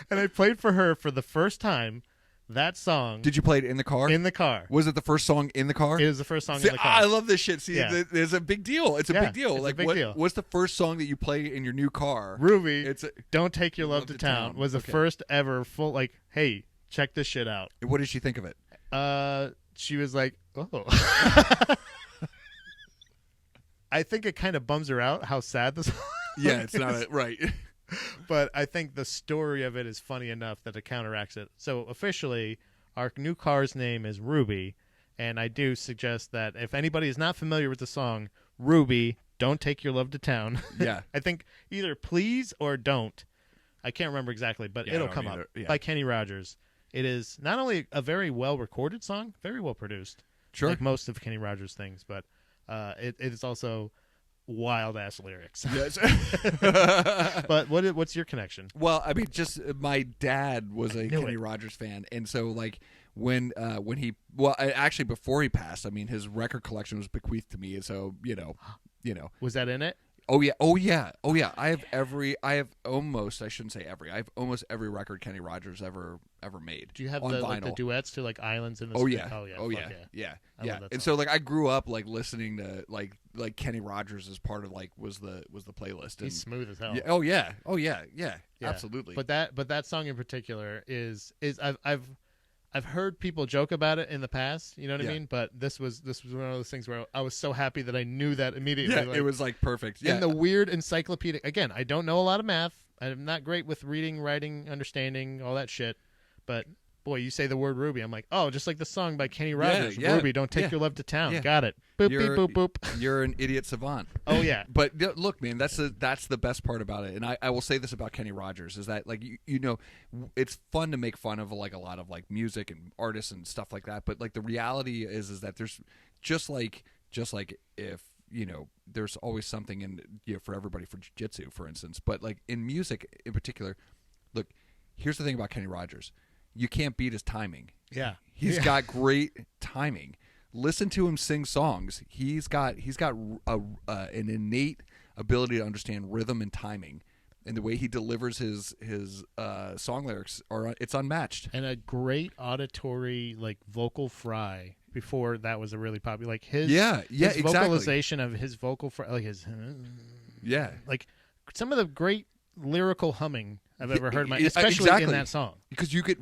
And I played for her for the first time that song. Did you play it in the car? In the car. Was it the first song in the car? It was the first song in the car. I love this shit. See, there's a big deal. It's a big deal. It's like, a big deal. What's the first song that you play in your new car? Ruby, Don't Take Your Love to Town was the first ever full, like, hey, check this shit out. What did she think of it? She was like, oh. I think it kind of bums her out how sad this song is. Yeah, it's not right. But I think the story of it is funny enough that it counteracts it. So officially, our new car's name is Ruby, and I do suggest that if anybody is not familiar with the song, Ruby, Don't Take Your Love to Town. Yeah. I think either Please or Don't. I can't remember exactly, but it'll come up. By Kenny Rogers. It is not only a very well-recorded song, very well-produced, sure, like most of Kenny Rogers' things, but it is also wild ass lyrics. Yes. But what's your connection? Well, I mean, just my dad was a Kenny Rogers fan, and so like when he actually before he passed, I mean, his record collection was bequeathed to me, and so you know, was that in it? Oh yeah. I have almost every record Kenny Rogers ever made. Do you have on the vinyl. Like the duets to like Islands in the Oh Street? yeah. Yeah. And so so like I grew up like listening to like Kenny Rogers as part of like was the playlist. And, he's smooth as hell. Yeah, yeah. Absolutely. But that song in particular is I've heard people joke about it in the past, you know what I mean? But this was one of those things where I was so happy that I knew that immediately. Yeah, it was like perfect. Yeah. In the weird encyclopedic, again, I don't know a lot of math. I'm not great with reading, writing, understanding, all that shit. But boy, you say the word Ruby, I'm like, oh, just like the song by Kenny Rogers, Ruby, don't take your love to town. Yeah. Got it. Boop, beep, boop, boop. You're an idiot savant. Oh yeah. But look, man, that's the best part about it. And I will say this about Kenny Rogers is that like you know, it's fun to make fun of like a lot of like music and artists and stuff like that. But like the reality is that there's just like if you know, there's always something in for everybody for jiu-jitsu, for instance. But like in music in particular, look, here's the thing about Kenny Rogers. You can't beat his timing. Yeah. He's got great timing. Listen to him sing songs. He's got an innate ability to understand rhythm and timing, and the way he delivers his song lyrics it's unmatched. And a great auditory like vocal fry before that was a really popular like his exactly. vocalization of his vocal fry like his like some of the great lyrical humming I've ever heard, especially in that song. Because you could,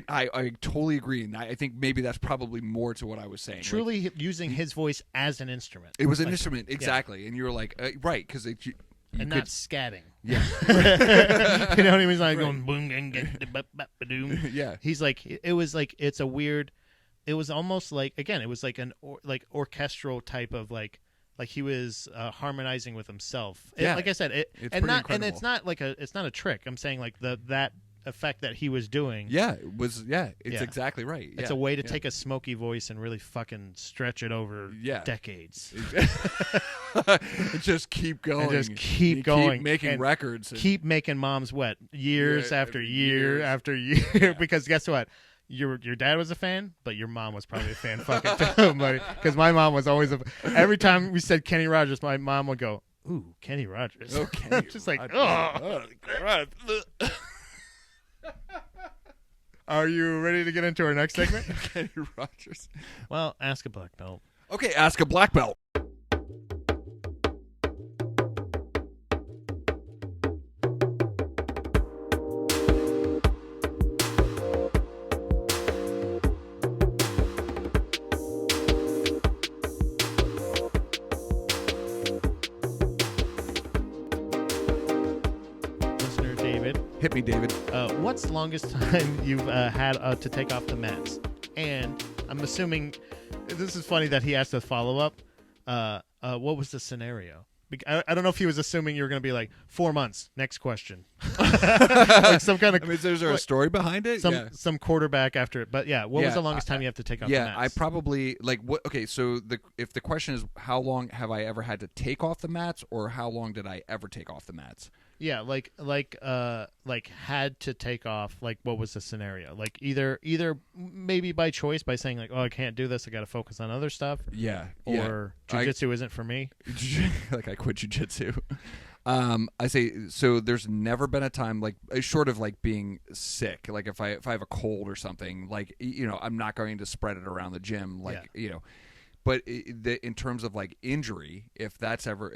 I totally agree, and I think maybe that's probably more to what I was saying. Truly like, using his voice as an instrument. It was an instrument, exactly, and you were like, right, because and not scatting. Yeah, you know what I mean? He's like going boom and yeah. He's like, it was like it's a weird. It was almost like it was like an orchestral type of like he was harmonizing with himself. Like I said, it's not a trick. I'm saying like that effect that he was doing. It's exactly right. It's a way to take a smoky voice and really fucking stretch it over decades. Just keep going. And just keep going. Keep making records. Keep making moms wet years after year after year. Because guess what? Your dad was a fan, but your mom was probably a fan fucking too, buddy. Because my mom was always every time we said Kenny Rogers, my mom would go, "Ooh, Kenny Rogers." Oh, Kenny just like, oh. Are you ready to get into our next segment? Kenny Rogers. Well, ask a black belt. Okay, ask a black belt. Hit me, David. What's the longest time you've had to take off the mats? And I'm assuming this is funny that he asked a follow-up. What was the scenario? I don't know if he was assuming you were going to be like 4 months. Next question. Like some kind of. I mean, is there a story behind it? Some quarterback after it. But yeah, what was the longest time you have to take off the mats? I probably like what? Okay, so if the question is how long have I ever had to take off the mats, or how long did I ever take off the mats? Yeah, like had to take off. Like, what was the scenario? Like either maybe by choice by saying like, oh, I can't do this. I got to focus on other stuff. Yeah. Or jiu-jitsu isn't for me. Like I quit jiu-jitsu. I say so. There's never been a time like short of like being sick. Like if I have a cold or something, like I'm not going to spread it around the gym. Like But in terms of like injury, if that's ever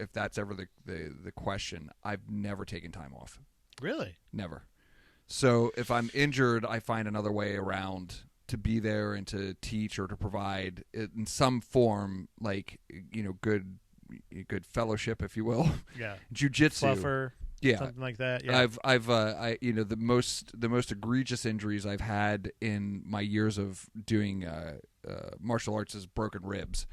the question, I've never taken time off. Really? Never. So if I'm injured, I find another way around to be there and to teach or to provide in some form, like good fellowship, if you will. Yeah. Jiu-jitsu. Fluffer. Yeah, something like that. Yeah. I've the most egregious injuries I've had in my years of doing martial arts is broken ribs,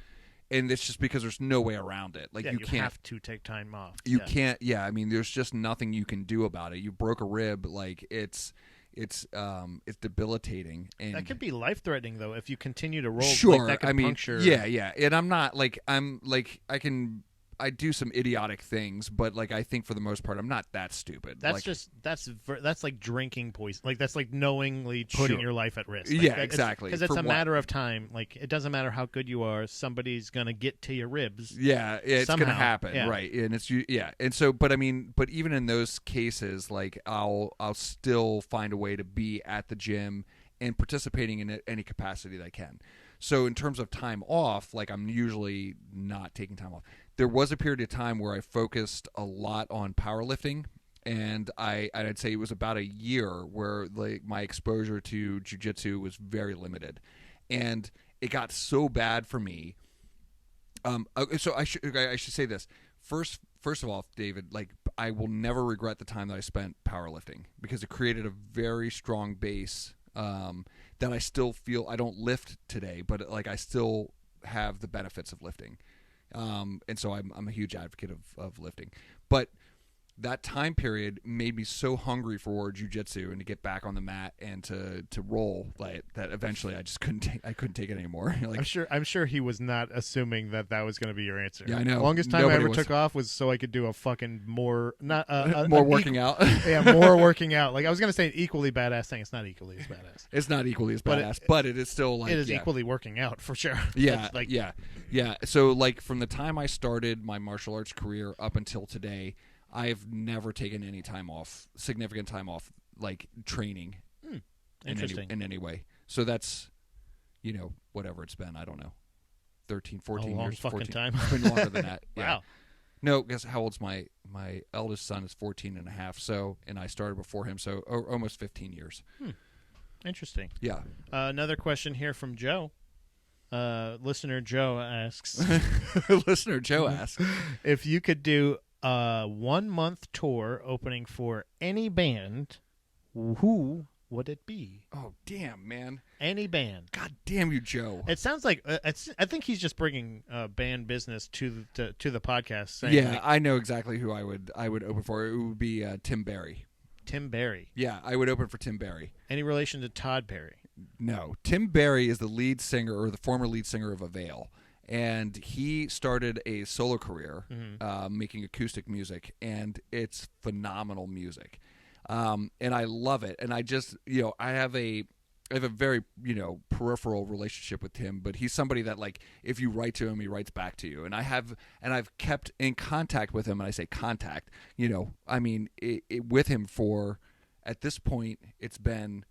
and it's just because there's no way around it. Like you can't have to take time off. You can't. Yeah, I mean, there's just nothing you can do about it. You broke a rib, like it's debilitating, and that could be life threatening though if you continue to roll. Sure, like, that could puncture. Yeah, and I'm not like I can. I do some idiotic things, but like I think for the most part I'm not that stupid. That's like, that's like drinking poison. Like that's like knowingly putting your life at risk. Like, yeah, exactly. Because it's a matter of time. Like it doesn't matter how good you are, somebody's gonna get to your ribs. Yeah, it's somehow. gonna happen, Yeah. right? And it's and so, but I mean, but even in those cases, like I'll still find a way to be at the gym and participating in any capacity that I can. So in terms of time off, like I'm usually not taking time off. There was a period of time where I focused a lot on powerlifting, and I'd say it was about a year where like my exposure to jiu-jitsu was very limited, and it got so bad for me. So I should say this first of all, David. Like I will never regret the time that I spent powerlifting because it created a very strong base. That I still feel I don't lift today, but like I still have the benefits of lifting, and so I'm a huge advocate of lifting. But that time period made me so hungry for jiu-jitsu and to get back on the mat and to roll like that. Eventually, I just couldn't take it anymore. Like, I'm sure he was not assuming that was going to be your answer. Yeah, I know. The longest time I ever was. took off was so I could do a fucking more working out. Yeah, more working out. Like I was going to say an equally badass thing. It's not equally as badass. It's not equally as badass, but it is still like it is equally working out for sure. Yeah, like yeah. So like from the time I started my martial arts career up until today, I've never taken any time off, significant time off, like training in any way. So that's, whatever it's been. I don't know, 13, 14 a long years. fucking 14. time. It's been longer than that. Yeah. Wow. No, guess how old's my eldest son is 14 and a half. So, and I started before him. So almost 15 years. Interesting. Yeah. Another question here from Joe. Listener Joe asks. Listener Joe asks if you could do a 1 month tour opening for any band, who would it be? Oh damn, man! Any band. God damn you, Joe! It sounds like I think he's just bringing band business to the podcast. Saying, yeah, like, I know exactly who I would open for. It would be Tim Barry. Tim Barry. Yeah, I would open for Tim Barry. Any relation to Todd Barry? No, Tim Barry is the lead singer or the former lead singer of Avail. And he started a solo career making acoustic music, and it's phenomenal music. And I love it. And I just, I have a very, peripheral relationship with him, but he's somebody that, like, if you write to him, he writes back to you. And I've kept in contact with him, and I say contact, with him for, at this point, it's been,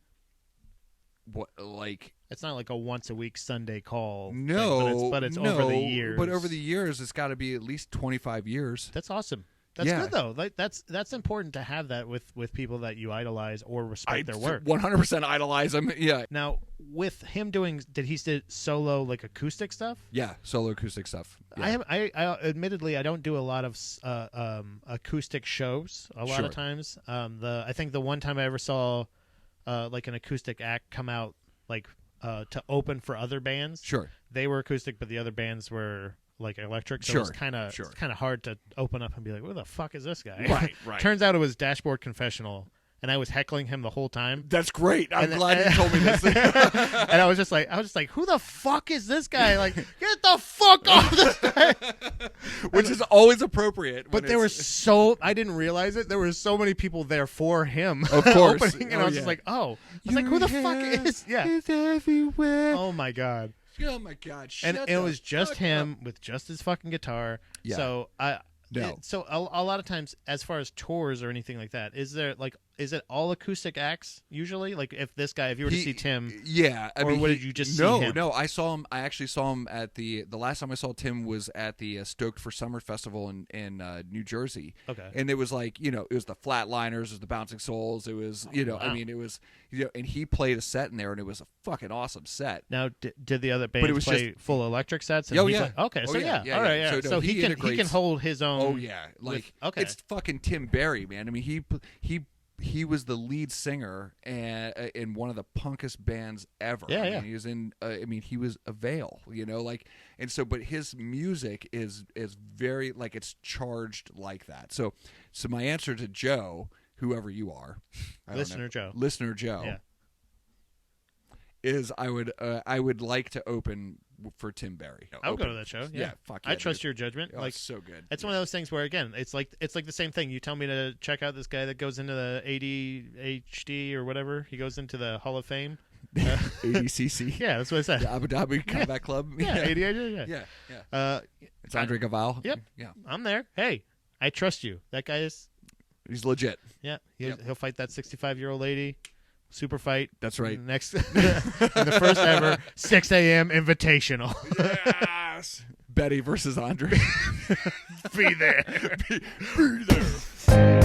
it's not like a once a week Sunday call. No, thing, but it's over the years. But over the years, it's got to be at least 25 years. That's awesome. That's good though. Like that's important to have that with people that you idolize or respect their work. 100% idolize them. Yeah. Now with him doing, did he did solo like acoustic stuff? Yeah, solo acoustic stuff. Yeah. I admittedly I don't do a lot of acoustic shows. A lot of times, I think the one time I ever saw like an acoustic act come out like to open for other bands. Sure. They were acoustic, but the other bands were like electric. So sure. It was kind of hard to open up and be like, "Who the fuck is this guy?" Right. Turns out it was Dashboard Confessional, and I was heckling him the whole time. That's great. I'm glad you told me this. And I was just like, "Who the fuck is this guy?" Like, get the fuck off this guy. Which is always appropriate. But there were I didn't realize it. There were so many people there for him. Of course. Opening, and I was just like, who the fuck is? Yeah. It's everywhere. Oh my god. Oh my god! And it was just him with just his fucking guitar. Yeah. So No. So a lot of times, as far as tours or anything like that, is it all acoustic acts usually? Like if you were to see Tim, yeah, did you just see him? No, I saw him. I actually saw him at the last time I saw Tim was at the Stoked for Summer Festival in New Jersey. Okay, and it was like it was the Flatliners, it was the Bouncing Souls, it was wow. it was and he played a set in there, and it was a fucking awesome set. Now, did the other bands play full electric sets? And yeah. Okay, so yeah. All right, yeah. So he can hold his own. Oh yeah, it's fucking Tim Barry, man. I mean, he was the lead singer in one of the punkest bands ever. Yeah, I mean, he was in. He was Avail, and so, but his music is very it's charged like that. So my answer to Joe, whoever you are, Listener Joe, yeah. is I would like to open for Tim Berry. I'll go to that show. Yeah, fuck yeah, I trust dude. your judgment. Oh, Like, it's so good. It's one of those things where, again, it's like the same thing. You tell me to check out this guy that goes into the ADHD or whatever. He goes into the Hall of Fame. ADCC. Yeah, that's what I said. The Abu Dhabi Combat Club. Yeah, ADHD. Yeah. It's André Galvão. Yep. Yeah. I'm there. Hey, I trust you. That guy is. He's legit. Yeah, he'll fight that 65-year-old lady. Super fight. That's right. Next, in the first ever 6 a.m. Invitational. Yes. Betty versus Andre. Be there. Be there.